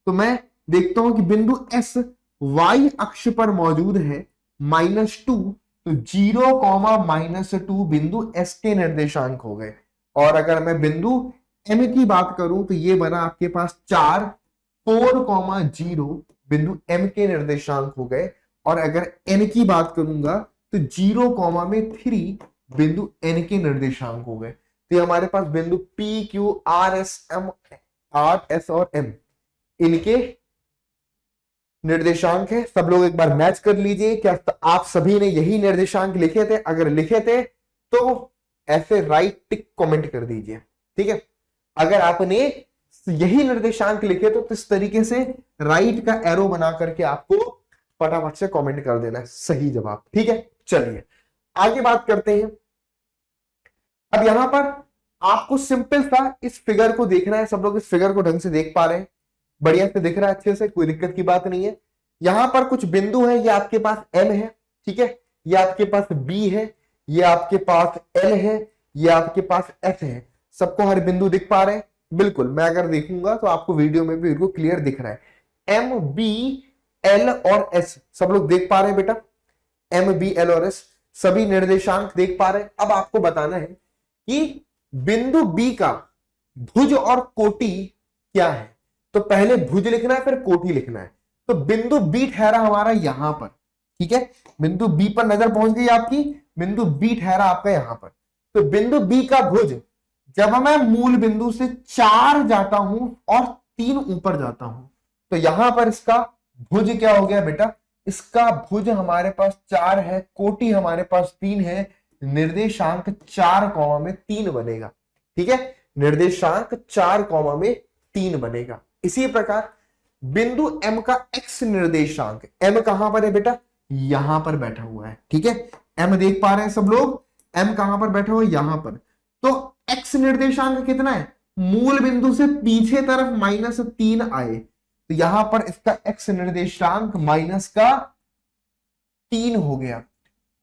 तो मैं देखता हूं कि बिंदु S Y अक्ष पर मौजूद है -2, तो 0,-2 बिंदु S के निर्देशांक हो गए। और अगर मैं बिंदु M की बात करूं तो ये बना आपके पास 4,0 बिंदु M के निर्देशांक हो गए। और अगर N की बात करूंगा तो 0,3 बिंदु N के निर्देशांक हो गए। तो ये हमारे पास बिंदु P Q R S और M इनके निर्देशांक है। सब लोग एक बार मैच कर लीजिए, क्या आप सभी ने यही निर्देशांक लिखे थे? अगर लिखे थे तो ऐसे राइट टिक कमेंट कर दीजिए, ठीक है। अगर आपने यही निर्देशांक लिखे तो इस तरीके से राइट का एरो बना करके आपको फटाफट से कमेंट कर देना है सही जवाब, ठीक है। चलिए आगे बात करते हैं। अब यहां पर आपको सिंपल सा इस फिगर को देखना है। सब लोग इस फिगर को ढंग से देख पा रहे हैं? बढ़िया से दिख रहा है, अच्छे से, कोई दिक्कत की बात नहीं है। यहां पर कुछ बिंदु है, ये आपके पास M है, ठीक है, ये आपके पास B है, ये आपके पास L है, ये आपके पास F है। सबको हर बिंदु दिख पा रहे हैं? बिल्कुल, मैं अगर देखूंगा तो आपको वीडियो में भी बिल्कुल क्लियर दिख रहा है। M B L और S सब लोग देख पा रहे हैं बेटा? M B L और S सभी निर्देशांक देख पा रहे हैं। अब आपको बताना है कि बिंदु B का भुज और कोटि क्या है। तो पहले भुज लिखना है फिर कोटि लिखना है। तो बिंदु बी ठहरा हमारा यहां पर, ठीक है, बिंदु बी पर नजर पहुंच गई आपकी, बिंदु बी ठहरा आपका यहां पर। तो बिंदु बी का भुज, जब मैं मूल बिंदु से 4 जाता हूं और 3 ऊपर जाता हूं, तो यहां पर इसका भुज क्या हो गया बेटा, इसका भुज हमारे पास 4 है, कोटि हमारे पास 3 है, निर्देशांक 4 कॉमा में 3 बनेगा, ठीक है, निर्देशांक 4 कॉमा में 3 बनेगा। इसी प्रकार बिंदु M का x निर्देशांक, M कहां पर है बेटा, यहां पर बैठा हुआ है, ठीक है, M देख पा रहे हैं सब लोग, M कहां पर बैठा हुआ है, यहां पर। तो x निर्देशांक कितना है, मूल बिंदु से पीछे तरफ -3 आए, तो यहां पर इसका x निर्देशांक -3 हो गया।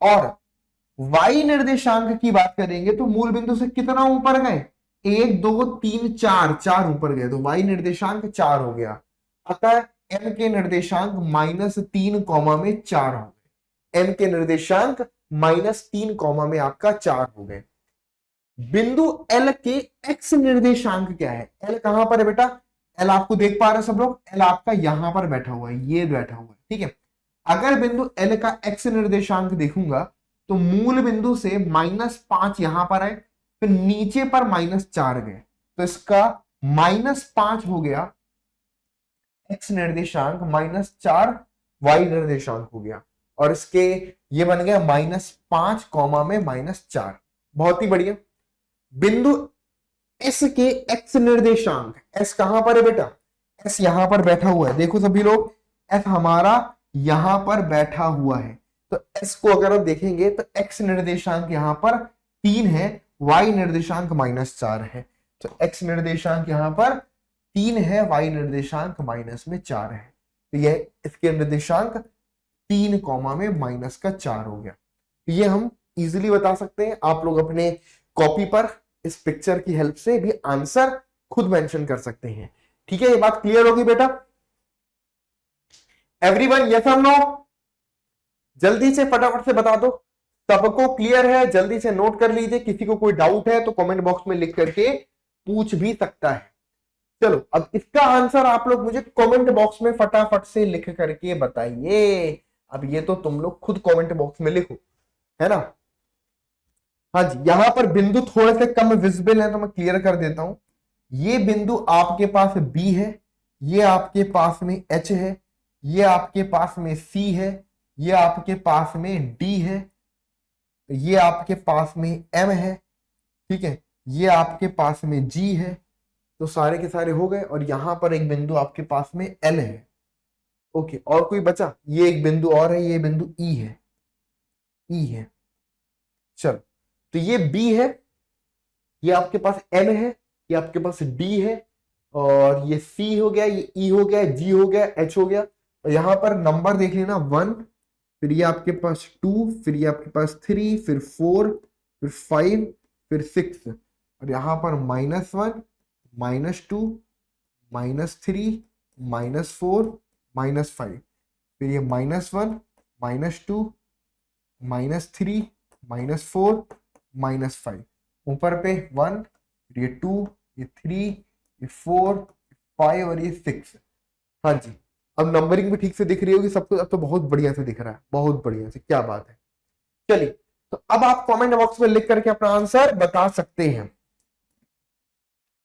और y निर्देशांक की बात करेंगे तो मूल बिंदु से कितना ऊपर गए, 1 2 3 4 ऊपर गए, तो y निर्देशांक 4 हो गया। अतः m के निर्देशांक -3 कॉमा में 4 हो गए, m के निर्देशांक -3 कॉमा में आपका 4 हो गए। बिंदु L के x निर्देशांक क्या है, L कहां पर है बेटा, L आपको देख पा रहे हैं सब लोग, L आपका यहां पर बैठा हुआ है, ये बैठा हुआ है, ठीक है। अगर बिंदु L का x निर्देशांक देखूंगा तो मूल बिंदु से -5 यहां पर आए, फिर नीचे पर -4 गए, तो इसका -5 हो गया x निर्देशांक, -4 y निर्देशांक हो गया, और इसके ये बन गया -5 कॉमा में -4। बहुत ही बढ़िया। बिंदु S के x निर्देशांक, S कहां पर है बेटा, S यहां पर बैठा हुआ है, देखो सभी लोग, S हमारा यहां पर बैठा हुआ है, तो S को अगर आप देखेंगे तो x निर्देशांक यहां पर 3 है, y निर्देशांक -4 है, तो x निर्देशांक यहां पर 3 है, y निर्देशांक -4 है, तो यह इसके निर्देशांक 3 कॉमा में -4 हो गया। तो ये हम इजीली बता सकते हैं, आप लोग अपने कॉपी पर इस पिक्चर की हेल्प से भी आंसर खुद मेंशन कर सकते हैं, ठीक है। ये बात क्लियर होगी बेटा, एवरीवन यस और नो, जल्दी से फटाफट से बता दो, सबको क्लियर है, जल्दी से नोट कर लीजिए, किसी को कोई डाउट है तो कमेंट बॉक्स में लिख करके पूछ भी सकता है। चलो अब इसका आंसर आप लोग मुझे कमेंट बॉक्स में फटाफट से लिख करके बताइए। अब ये तो तुम लोग खुद कमेंट बॉक्स में लिखो, है ना। हाँ जी, यहां पर बिंदु थोड़े से कम विजिबल है तो मैं क्लियर कर देता हूं। ये बिंदु आपके पास B है, ये आपके पास में H है, ये आपके पास में C है, ये आपके पास में D है, ये आपके पास में M है, ठीक है, ये आपके पास में G है, तो सारे के सारे हो गए। और यहां पर एक बिंदु आपके पास में L है, ओके, और कोई बचा, ये एक बिंदु और है, ये बिंदु E है, E है। चलो, तो ये B है, ये आपके पास M है, ये आपके पास D है, और ये C हो गया, ये E हो गया, G हो गया, H हो गया। और यहां पर नंबर देख लेना 1, फिर ये आपके पास 2, फिर ये आपके पास 3, फिर 4, फिर 5, फिर 6, और यहां पर -1, -2, -3, -4, -5, फिर ये -1, -2, -3, -4, -5, ऊपर पे 1, ये 2, ये 3, ये 4, 5 और ये 6। हाँ जी, अब नंबरिंग भी ठीक से दिख रही होगी सबको, अब तो बहुत बढ़िया से दिख रहा है, बहुत बढ़िया से, क्या बात है। चलिए, तो अब आप कमेंट बॉक्स में लिख करके अपना आंसर बता सकते हैं।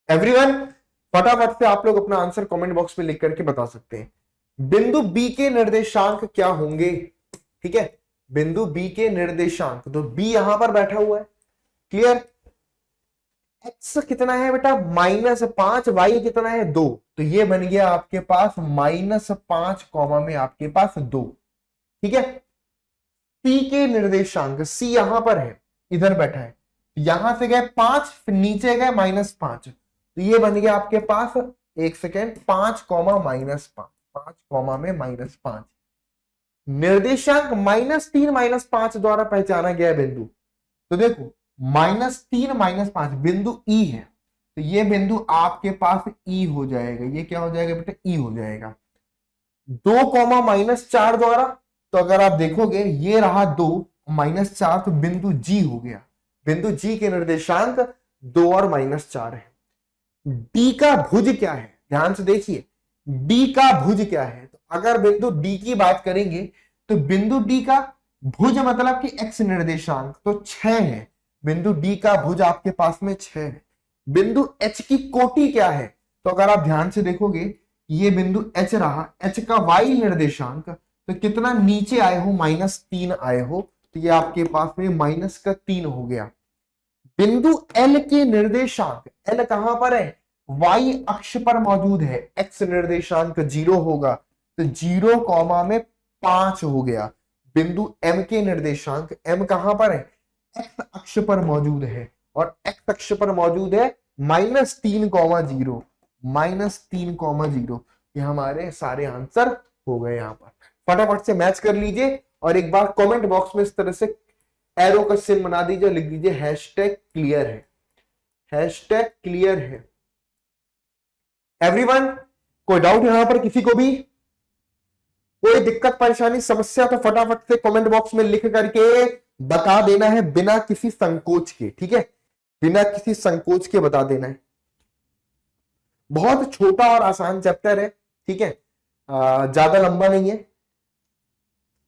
एवरीवन फटाफट से आप लोग अपना आंसर कमेंट बॉक्स में लिख करके बता सकते हैं। बिंदु बी के निर्देशांक क्या होंगे, ठीक है, बिंदु बी के निर्देशांक, तो बी यहां पर बैठा हुआ है, क्लियर। एक्स कितना है बेटा, -5, वाई कितना है 2, तो ये बन गया आपके पास -5 कॉमा में आपके पास 2, ठीक है। सी के निर्देशांक, सी यहां पर है, इधर बैठा है, यहां से गए 5, फिर नीचे गए -5, तो ये बन गया आपके पास, एक सेकेंड, 5 कॉमा -5, 5 कॉमा में -5, निर्देशांक -3 -5 द्वारा पहचाना गया बिंदु। तो देखो -3 -5 बिंदु ई है, तो ये बिंदु आपके पास ई हो जाएगा, ये क्या हो जाएगा बेटा, ई हो जाएगा। 2 -4 द्वारा, तो अगर आप देखोगे ये रहा 2 -4, तो बिंदु जी हो गया, बिंदु जी के निर्देशांक 2 और -4 है। डी का भुज क्या है, ध्यान से देखिए, डी का भुज क्या है। तो अगर बिंदु डी की बात करेंगे तो बिंदु डी का भुज मतलब कि एक्स निर्देशांक तो 6 है। बिंदु डी का भुज आपके पास में 6 है। बिंदु एच की कोटि क्या है। तो अगर आप ध्यान से देखोगे ये बिंदु एच रहा, एच का वाई निर्देशांक तो कितना नीचे आए हो, -3 आए हो, तो ये आपके पास में -3 हो गया। बिंदु एल के निर्देशांक, एल कहां पर है, वाई अक्ष पर मौजूद है, एक्स निर्देशांक 0 होगा तो 0 कॉमा में 5 हो गया। बिंदु एम के निर्देशांक, एम कहां पर है, एक्स अक्ष पर मौजूद है और एक्स अक्ष पर मौजूद है -3,0, -3,0। ये हमारे सारे आंसर हो गए। यहां पर फटाफट से मैच कर लीजिए और एक बार कमेंट बॉक्स में इस तरह से एरो का चिन्ह बना दीजिए, लिख दीजिए हैशटैग क्लियर है, हैशटैग क्लियर है। एवरीवन, कोई डाउट यहां पर किसी को भी, कोई दिक्कत परेशानी समस्या तो फटाफट से कमेंट बॉक्स में लिख करके बता देना है बिना किसी संकोच के, ठीक है, बिना किसी संकोच के बता देना है। बहुत छोटा और आसान चैप्टर है, ठीक है, ज्यादा लंबा नहीं है,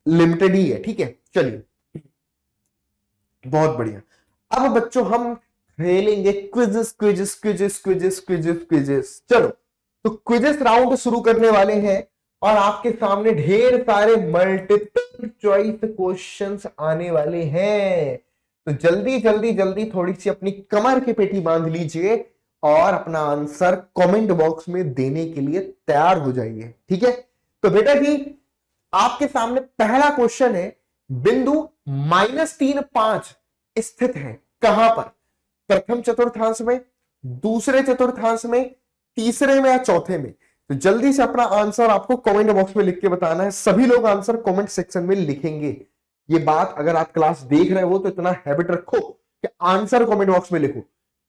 लिमिटेड ही है, ठीक है। चलिए बहुत बढ़िया। अब बच्चों हम खेलेंगे quizzes quizzes quizzes quizzes quizzes quizzes. चलो तो क्विज़ेस राउंड शुरू करने वाले हैं और आपके सामने ढेर सारे मल्टीपल चॉइस क्वेश्चंस आने वाले हैं। तो जल्दी जल्दी जल्दी थोड़ी सी अपनी कमर की पेटी बांध लीजिए और अपना आंसर कमेंट बॉक्स में देने के लिए तैयार हो जाइए, ठीक है। तो बेटा जी आपके सामने पहला क्वेश्चन है, बिंदु -3,5 स्थित है कहां पर, प्रथम चतुर्थांश में, दूसरे चतुर्थांश में, तीसरे में या चौथे में। तो जल्दी से अपना आंसर आपको कमेंट बॉक्स में लिख के बताना है। सभी लोग आंसर कमेंट सेक्शन में लिखेंगे। ये बात अगर आप क्लास देख रहे हो तो इतना हैबिट रखो कि आंसर कमेंट बॉक्स में लिखो।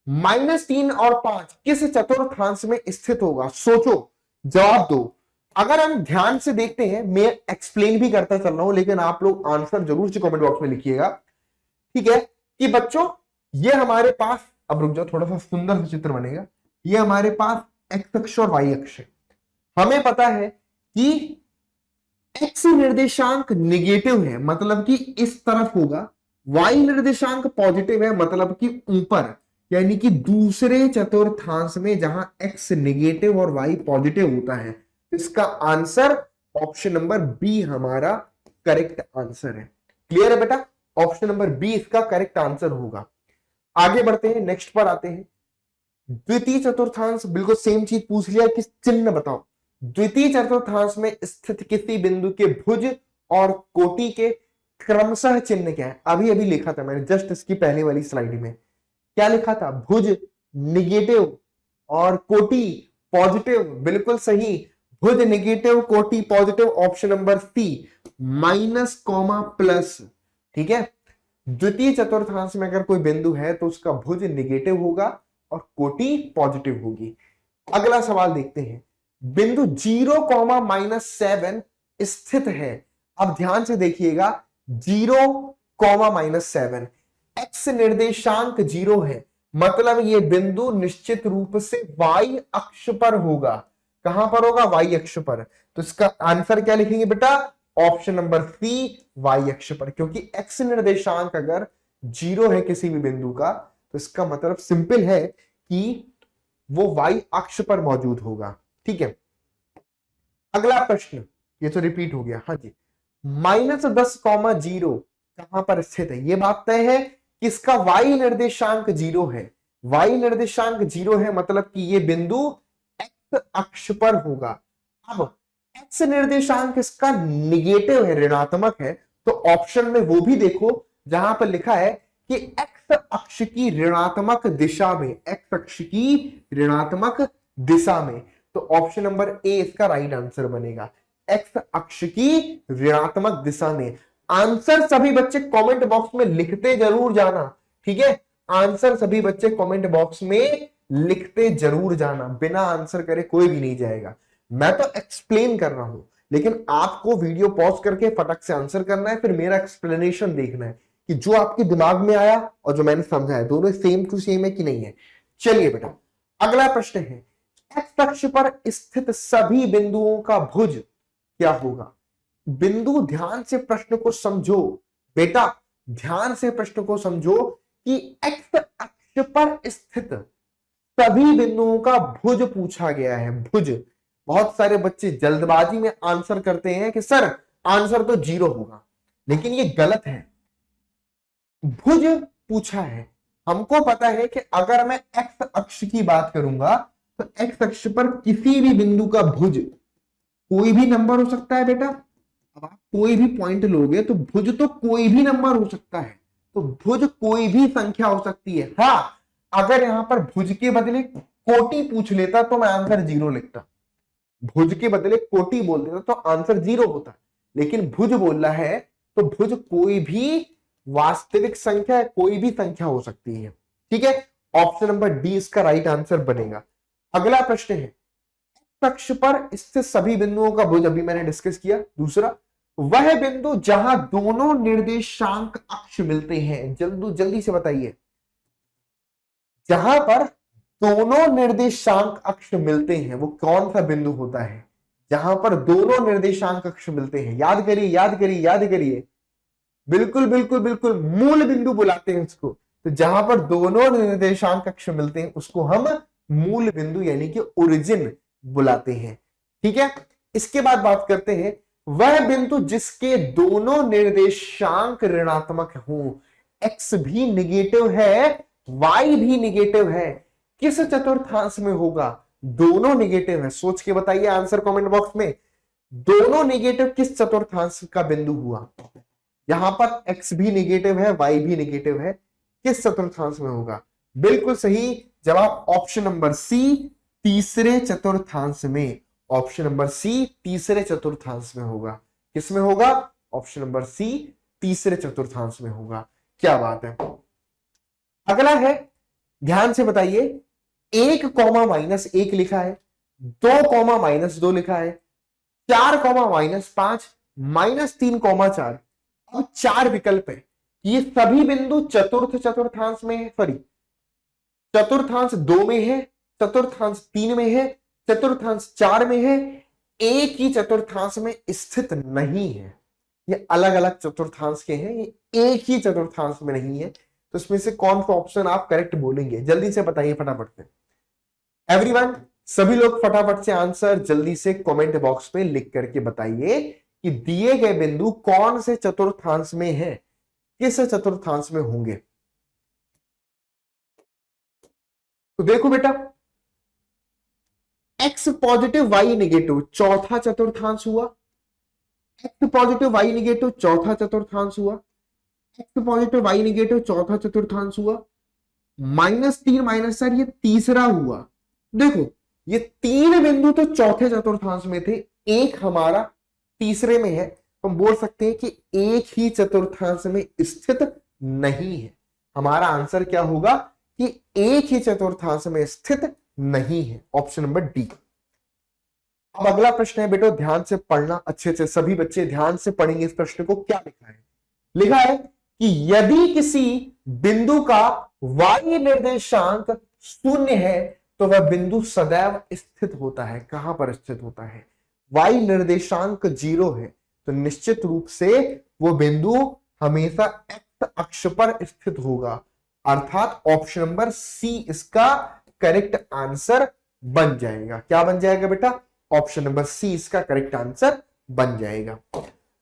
-3 और 5 किस चतुर्थांश में स्थित होगा, सोचो, जवाब दो। अगर हम ध्यान से देखते हैं, मैं एक्सप्लेन भी करता चल रहा हूं लेकिन आप लोग आंसर जरूर से कमेंट बॉक्स में लिखिएगा, ठीक है। कि बच्चों ये हमारे पास, अब रुक जाओ थोड़ा सा सुंदर सा चित्र बनेगा, ये हमारे पास एक्स अक्ष और वाई अक्ष है। हमें पता है कि एक्स निर्देशांक निगेटिव है मतलब कि इस तरफ होगा, वाई निर्देशांक पॉजिटिव है मतलब कि ऊपर, यानी कि दूसरे चतुर्थांश में जहां एक्स निगेटिव और वाई पॉजिटिव होता है। इसका आंसर ऑप्शन नंबर बी हमारा करेक्ट आंसर है। क्लियर है बेटा, ऑप्शन नंबर बी इसका करेक्ट आंसर होगा। आगे बढ़ते हैं, नेक्स्ट पर आते हैं। द्वितीय चतुर्थांश, बिल्कुल सेम चीज पूछ लिया कि चिन्ह बताओ। द्वितीय चतुर्थांश में स्थित किसी बिंदु के भुज और कोटि के क्रमशः चिन्ह क्या है। अभी अभी लिखा था मैंने जस्ट इसकी पहले वाली स्लाइड में, क्या लिखा था, भुज निगेटिव और कोटि पॉजिटिव, बिल्कुल सही, भुज निगेटिव कोटि positive, option number C, minus comma plus, ठीक है। द्वितीय चतुर्थांश में अगर कोई बिंदु है तो उसका भुज निगेटिव होगा और कोटि पॉजिटिव होगी। अगला सवाल देखते हैं, बिंदु 0,-7 स्थित है। अब ध्यान से देखिएगा, 0,-7 एक्स निर्देशांक 0 है मतलब ये बिंदु निश्चित रूप से वाई अक्ष पर होगा। कहां पर होगा, वाई अक्ष पर। तो इसका आंसर क्या लिखेंगे बेटा, ऑप्शन नंबर सी, वाई अक्ष पर, क्योंकि एक्स निर्देशांक अगर 0 है किसी भी बिंदु का तो इसका मतलब सिंपल है कि वो वाई अक्ष पर मौजूद होगा, ठीक है। अगला प्रश्न, ये तो रिपीट हो गया, हाँ जी। -10,0 कहां पर स्थित है, ये बात तय है कि इसका वाई निर्देशांक 0 है। वाई निर्देशांक 0 है मतलब कि ये बिंदु एक्स अक्ष पर होगा। अब एक्स निर्देशांक इसका निगेटिव है, ऋणात्मक है, तो ऑप्शन में वो भी देखो जहां पर लिखा है कि एक्स अक्ष की ऋणात्मक दिशा में, एक्स अक्ष की ऋणात्मक दिशा में, तो ऑप्शन नंबर ए इसका राइट आंसर बनेगा, एक्स अक्ष की ऋणात्मक दिशा में। आंसर सभी बच्चे कमेंट बॉक्स में लिखते जरूर जाना, ठीक है। आंसर सभी बच्चे कमेंट बॉक्स में लिखते जरूर जाना, बिना आंसर करे कोई भी नहीं जाएगा। मैं तो एक्सप्लेन कर रहा हूं लेकिन आपको वीडियो पॉज करके फटक से आंसर करना है, फिर मेरा एक्सप्लेनेशन देखना है कि जो आपके दिमाग में आया और जो मैंने समझा है दोनों सेम टू सेम है कि नहीं है। चलिए बेटा, अगला प्रश्न है, एक्स अक्ष पर स्थित सभी बिंदुओं का भुज क्या होगा? बिंदु ध्यान से प्रश्न को समझो बेटा, ध्यान से प्रश्न को समझो कि एक्स अक्ष पर स्थित सभी बिंदुओं का भुज पूछा गया है। भुज, बहुत सारे बच्चे जल्दबाजी में आंसर करते हैं कि सर आंसर तो 0 होगा, लेकिन ये गलत है। भुज पूछा है। हमको पता है कि अगर मैं एक्स अक्ष की बात करूंगा तो एक्स अक्ष पर किसी भी बिंदु का भुज कोई भी नंबर हो सकता है बेटा। अब आप कोई भी पॉइंट लोगे तो भुज तो कोई भी नंबर हो सकता है, तो भुज कोई भी संख्या हो सकती है। हाँ, अगर यहां पर भुज के बदले कोटि पूछ लेता तो मैं आंसर 0 लिखता। भुज के बदले कोटि बोल देता तो आंसर 0 होता, लेकिन भुज बोल रहा है तो भुज कोई भी वास्तविक संख्या, कोई भी संख्या हो सकती है। ठीक है, ऑप्शन नंबर डी इसका राइट आंसर बनेगा। अगला प्रश्न है, अक्ष पर स्थित सभी बिंदुओं का भुज अभी मैंने डिस्कस किया। दूसरा, वह बिंदु जहां दोनों निर्देशांक अक्ष मिलते हैं, जल्दी से बताइए, जहां पर दोनों निर्देशांक अक्ष मिलते हैं वो कौन सा बिंदु होता है? जहां पर दोनों निर्देशांक अक्ष मिलते हैं, याद करिए याद करिए याद करिए, बिल्कुल बिल्कुल बिल्कुल मूल बिंदु बुलाते हैं उसको। तो जहां पर दोनों निर्देशांक अक्ष मिलते हैं उसको हम मूल बिंदु यानी कि ओरिजिन बुलाते हैं। ठीक है, इसके बाद बात करते हैं, वह बिंदु जिसके दोनों निर्देशांक ऋणात्मक हों, एक्स भी निगेटिव है वाई भी निगेटिव है, किस चतुर्थांश में होगा? दोनों निगेटिव है, सोच के बताइए आंसर कमेंट बॉक्स में। दोनों निगेटिव किस चतुर्थांश का बिंदु हुआ? यहां पर एक्स भी निगेटिव है वाई भी निगेटिव है, किस चतुर्थांश में होगा? बिल्कुल सही जवाब ऑप्शन नंबर सी, तीसरे चतुर्थांश में। ऑप्शन नंबर सी तीसरे चतुर्थांश में होगा। किस में होगा? ऑप्शन नंबर सी तीसरे चतुर्थांश में होगा। क्या बात है। अगला है, ध्यान से बताइए, 1 कॉमा माइनस 1 लिखा है, 2 कॉमा माइनस 2 लिखा है, 4 कॉमा माइनस 5, -3 कॉमा 4 और 4 विकल्प है। ये सभी बिंदु चतुर्थ चतुर्थांश में है, सॉरी चतुर्थांश 2 में है, चतुर्थांश 3 में है, चतुर्थांश 4 में है, एक ही चतुर्थांश में स्थित नहीं है। ये अलग अलग चतुर्थांश के हैं, ये एक ही चतुर्थांश में नहीं है। तो इसमें से कौन सा ऑप्शन आप करेक्ट बोलेंगे? जल्दी से बताइए फटाफट से। एवरीवन, सभी लोग फटाफट से आंसर जल्दी से कमेंट बॉक्स में लिख करके बताइए कि दिए गए बिंदु कौन से चतुर्थांश में है, किस चतुर्थांश में होंगे। तो देखो बेटा, एक्स पॉजिटिव वाई नेगेटिव चौथा चतुर्थांश हुआ, एक्स पॉजिटिव वाई नेगेटिव चौथा चतुर्थांश हुआ, एक्स पॉजिटिव वाई नेगेटिव चौथा चतुर्थांश हुआ, -3 -4 ये तीसरा हुआ। देखो ये 3 बिंदु तो चौथे चतुर्थांश में थे, एक हमारा तीसरे में है। हम बोल सकते हैं कि एक ही चतुर्थांश में स्थित नहीं है। हमारा आंसर क्या होगा कि एक ही चतुर्थांश में स्थित नहीं है, ऑप्शन नंबर डी। अब अगला प्रश्न है बेटो, ध्यान से पढ़ना अच्छे से, सभी बच्चे ध्यान से पढ़ेंगे इस प्रश्न को। क्या लिखा है? लिखा है कि यदि किसी बिंदु का वाई निर्देशांक 0 है तो वह बिंदु सदैव स्थित होता है। कहां पर स्थित होता है? वाई निर्देशांक 0 है तो निश्चित रूप से वो बिंदु हमेशा एक्स अक्ष पर स्थित होगा, अर्थात ऑप्शन नंबर सी इसका करेक्ट आंसर बन जाएगा। क्या बन जाएगा बेटा? ऑप्शन नंबर सी इसका करेक्ट आंसर बन जाएगा।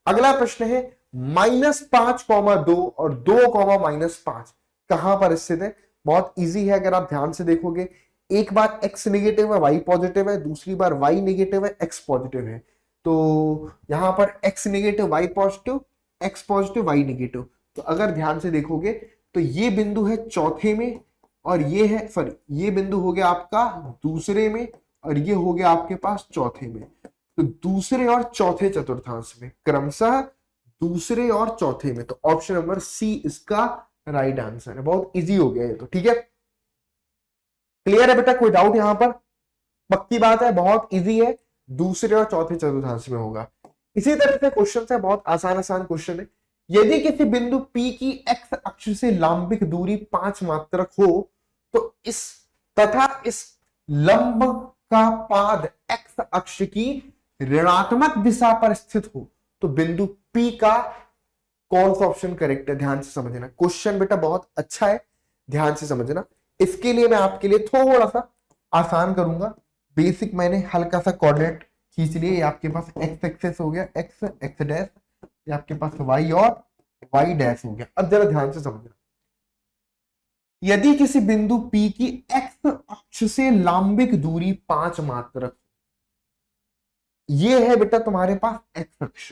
अगला प्रश्न है, -5,2 और 2,-5 कहां पर स्थित है? बहुत इजी है, अगर आप ध्यान से देखोगे। एक बार x नेगेटिव है y पॉजिटिव है, दूसरी बार y नेगेटिव है x पॉजिटिव है। तो यहां पर x negative y positive, x positive y negative. तो अगर ध्यान से देखोगे तो ये बिंदु है चौथे में और ये है, सॉरी ये बिंदु हो गया आपका दूसरे में और ये हो गया आपके पास चौथे में। तो दूसरे और चौथे चतुर्थांश में, क्रमशः दूसरे और चौथे में। तो ऑप्शन नंबर सी इसका राइट आंसर है। बहुत इजी हो गया ये तो। ठीक है, क्लियर है बेटा? कोई डाउट यहां पर? पक्की बात है, बहुत इजी है, दूसरे और चौथे चतुर्थांश में होगा। इसी तरह से क्वेश्चन है, बहुत आसान आसान क्वेश्चन है। यदि किसी बिंदु P की x अक्ष से लंबिक दूरी 5 मात्रक हो तो इस तथा इस लंब का पाद एक्स अक्ष की ऋणात्मक दिशा पर स्थित हो तो बिंदु P का कौन सा ऑप्शन करेक्ट है? ध्यान से समझना, क्वेश्चन बेटा बहुत अच्छा है, ध्यान से समझना। इसके लिए मैं आपके लिए थोड़ा सा आसान करूंगा। बेसिक मैंने हल्का सा कोऑर्डिनेट खींच लिए। आपके पास एक्स एक्सेस हो गया, एक्स एक्स डैश, ये आपके पास वाई और वाई डैश हो गया। अब जरा ध्यान से समझना, यदि किसी बिंदु P की एक्स अक्ष से लांबिक दूरी 5 मात्रक, ये है बेटा तुम्हारे पास एक्स अक्ष।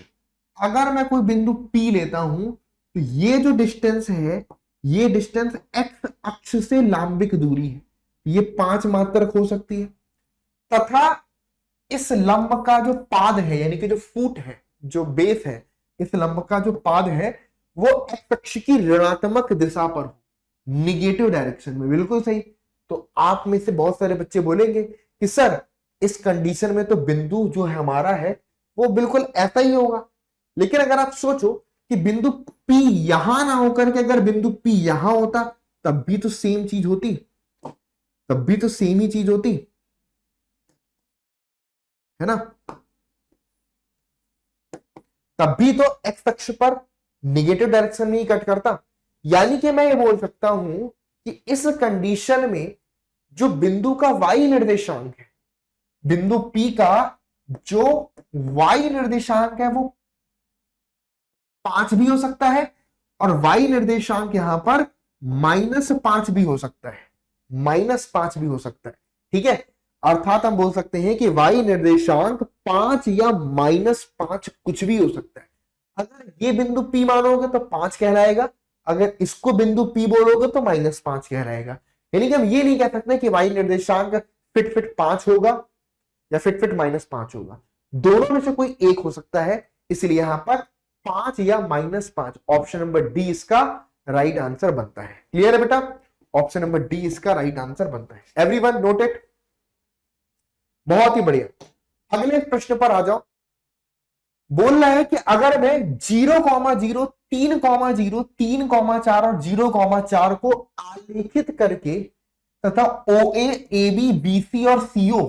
अगर मैं कोई बिंदु P लेता हूं तो ये जो डिस्टेंस है, ये डिस्टेंस एक्स अक्ष से लांबिक दूरी है, ये 5 मात्रक हो सकती है। तथा इस लंब का जो पाद है, यानी कि जो फुट है, जो बेस है, इस लंब का जो पाद है वो एक्स अक्ष की ऋणात्मक दिशा पर हो, निगेटिव डायरेक्शन में। बिल्कुल सही। तो आप में से बहुत सारे बच्चे बोलेंगे कि सर इस कंडीशन में तो बिंदु जो है हमारा है वो बिल्कुल ऐसा ही होगा। लेकिन अगर आप सोचो कि बिंदु P यहां ना होकर के अगर बिंदु P यहां होता तब भी तो सेम चीज होती, तब भी तो सेम ही चीज होती है ना, तब भी तो एक्स अक्ष पर निगेटिव डायरेक्शन में ही कट करता। यानी कि मैं ये बोल सकता हूं कि इस कंडीशन में जो बिंदु का वाई निर्देशांक है, बिंदु P का जो वाई निर्देशांक है वो 5 भी हो सकता है और वाई निर्देशांक यहां पर -5 भी हो सकता है, -5 भी हो सकता है। ठीक है, अर्थात हम बोल सकते हैं कि वाई निर्देशांक 5 या -5 कुछ भी हो सकता है। अगर ये बिंदु P मानोगे तो 5 कहलाएगा, अगर इसको बिंदु P बोलोगे तो -5 कहलाएगा। यानी कि हम ये नहीं कह सकते कि वाई निर्देशांक फिट 5 होगा या फिट -5 होगा, दोनों में से कोई एक हो सकता है। इसलिए यहां पर 5 या -5, ऑप्शन नंबर डी इसका राइट आंसर बनता है। क्लियर है बेटा? ऑप्शन नंबर डी इसका राइट आंसर बनता है। Everyone note it. बहुत ही बढ़िया। अगले प्रश्न पर आ जाओ। बोल रहा है कि अगर मैं 0,0, 3,0, 3,4 और 0,4 को आलेखित करके तथा OA, AB, BC और CO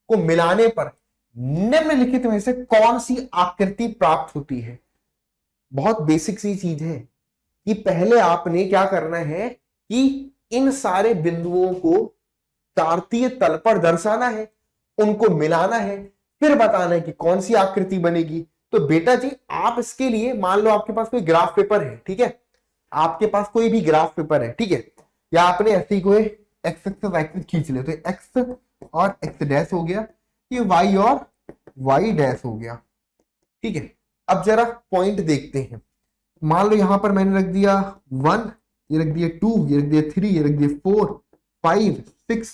को मिलाने पर निम्नलिखित में से कौन सी आकृति प्राप्त होती है? बहुत बेसिक सी चीज है कि पहले आपने क्या करना है कि इन सारे बिंदुओं को कार्तीय तल पर दर्शाना है, उनको मिलाना है, फिर बताना है कि कौन सी आकृति बनेगी। तो बेटा जी आप इसके लिए मान लो आपके पास कोई ग्राफ पेपर है, ठीक है, आपके पास कोई भी ग्राफ पेपर है, ठीक है, या आपने ऐसी कोई एक्स एक्स वाई खींच ले, तो एक्स और एक्स डैश हो गया, ये वाई और वाई डैश हो गया। ठीक है, अब जरा पॉइंट देखते हैं। मान लो यहां पर मैंने रख दिया 1, ये रख दिया 2, ये रख दिया 3, ये रख दिया 4, 5, 6।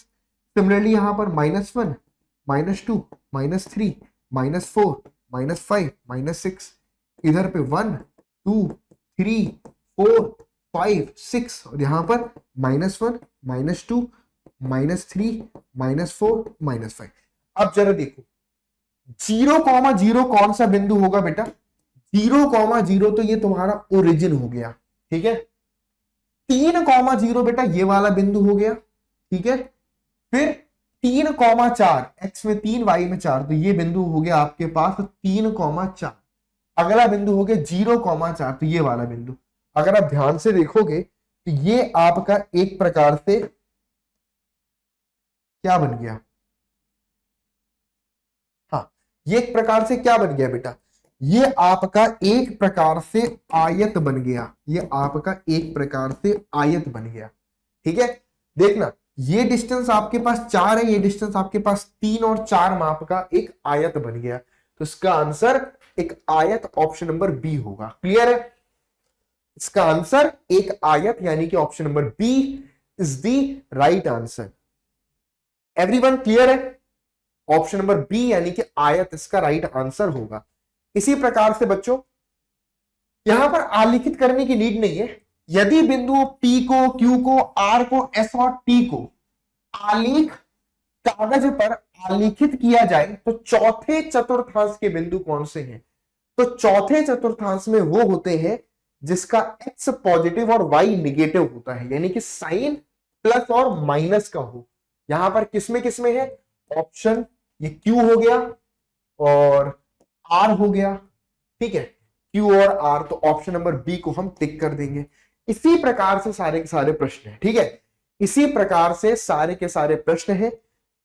सिमिलरली यहां पर -1, -2, -3, -4, -5, -6, इधर पे 1, 2, 3, 4, 5, 6 और यहां पर -1, -2, -3, -4, -5। अब जरा देखो 0,0 कौन सा बिंदु होगा बेटा? 0,0 तो ये तुम्हारा ओरिजिन हो गया, ठीक है। 3,0 बेटा ये वाला बिंदु हो गया, ठीक है। फिर 3,4, एक्स में 3 वाई में 4, तो ये बिंदु हो गया आपके पास 3,4। अगला बिंदु हो गया 0,4, तो ये वाला बिंदु। अगर आप ध्यान से देखोगे तो ये आपका एक प्रकार से क्या बन गया? हाँ, ये एक प्रकार से क्या बन गया बेटा? ये आपका एक प्रकार से आयत बन गया, ये आपका एक प्रकार से आयत बन गया, ठीक है। देखना ये डिस्टेंस आपके पास 4 है, ये डिस्टेंस आपके पास 3 और 4 माप का एक आयत बन गया, तो इसका आंसर एक आयत ऑप्शन नंबर बी होगा। क्लियर है? इसका आंसर एक आयत यानी कि option number B is the right answer. Everyone clear है? ऑप्शन नंबर बी यानी कि आयत इसका राइट आंसर होगा। इसी प्रकार से बच्चों यहां पर आलेखित करने की नीड नहीं है। यदि बिंदुओं P को, Q को, R को, S और T को आलेख कागज पर आलेखित किया जाए तो चौथे चतुर्थांश के बिंदु कौन से हैं? तो चौथे चतुर्थांश में वो होते हैं जिसका x पॉजिटिव और y निगेटिव होता है, यानी कि साइन प्लस और माइनस का हो। यहां पर किसमें किसमें है? ऑप्शन ये क्यू हो गया और आर हो गया, ठीक है, क्यू और आर, तो ऑप्शन नंबर बी को हम टिक कर देंगे। इसी प्रकार से सारे के सारे प्रश्न हैं, ठीक है, इसी प्रकार से सारे के सारे प्रश्न हैं,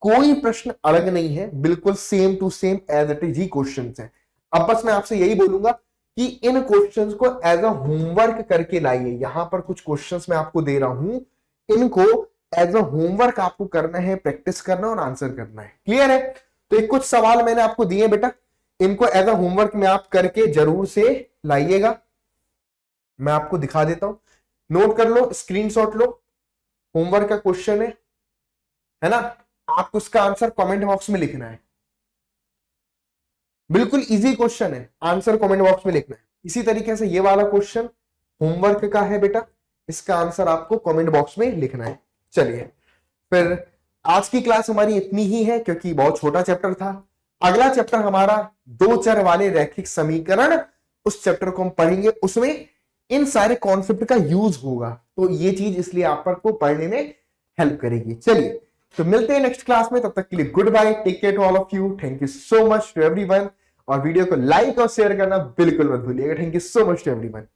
कोई प्रश्न अलग नहीं है, बिल्कुल same to same as it is ही क्वेश्चन है। अब बस मैं आपसे यही बोलूंगा कि इन क्वेश्चंस को एज अ होमवर्क करके लाइए। यहां पर कुछ क्वेश्चंस मैं आपको दे रहा हूं, इनको एज अ होमवर्क आपको करना है, प्रैक्टिस करना और आंसर करना है। क्लियर है? तो एक कुछ सवाल मैंने आपको दिए बेटा, इनको एज अ होमवर्क में आप करके जरूर से लाइएगा। मैं आपको दिखा देता हूं, नोट कर लो, स्क्रीनशॉट लो, होमवर्क का क्वेश्चन है ना, आपको उसका आंसर कमेंट बॉक्स में लिखना है। बिल्कुल इजी क्वेश्चन है, आंसर कमेंट बॉक्स में लिखना है। इसी तरीके से ये वाला क्वेश्चन होमवर्क का है बेटा, इसका आंसर आपको कमेंट बॉक्स में लिखना है। चलिए फिर आज की क्लास हमारी इतनी ही है, क्योंकि बहुत छोटा चैप्टर था। अगला चैप्टर हमारा दो चर वाले रैखिक समीकरण, उस चैप्टर को हम पढ़ेंगे, उसमें इन सारे कॉन्सेप्ट का यूज होगा, तो ये चीज इसलिए आप पर को पढ़ने में हेल्प करेगी। चलिए तो मिलते हैं नेक्स्ट क्लास में, तब तक के लिए goodbye, take care to all of you, thank you so much to everyone, और वीडियो को लाइक और शेयर करना बिल्कुल मत भूलिएगा। Thank you so much to everyone.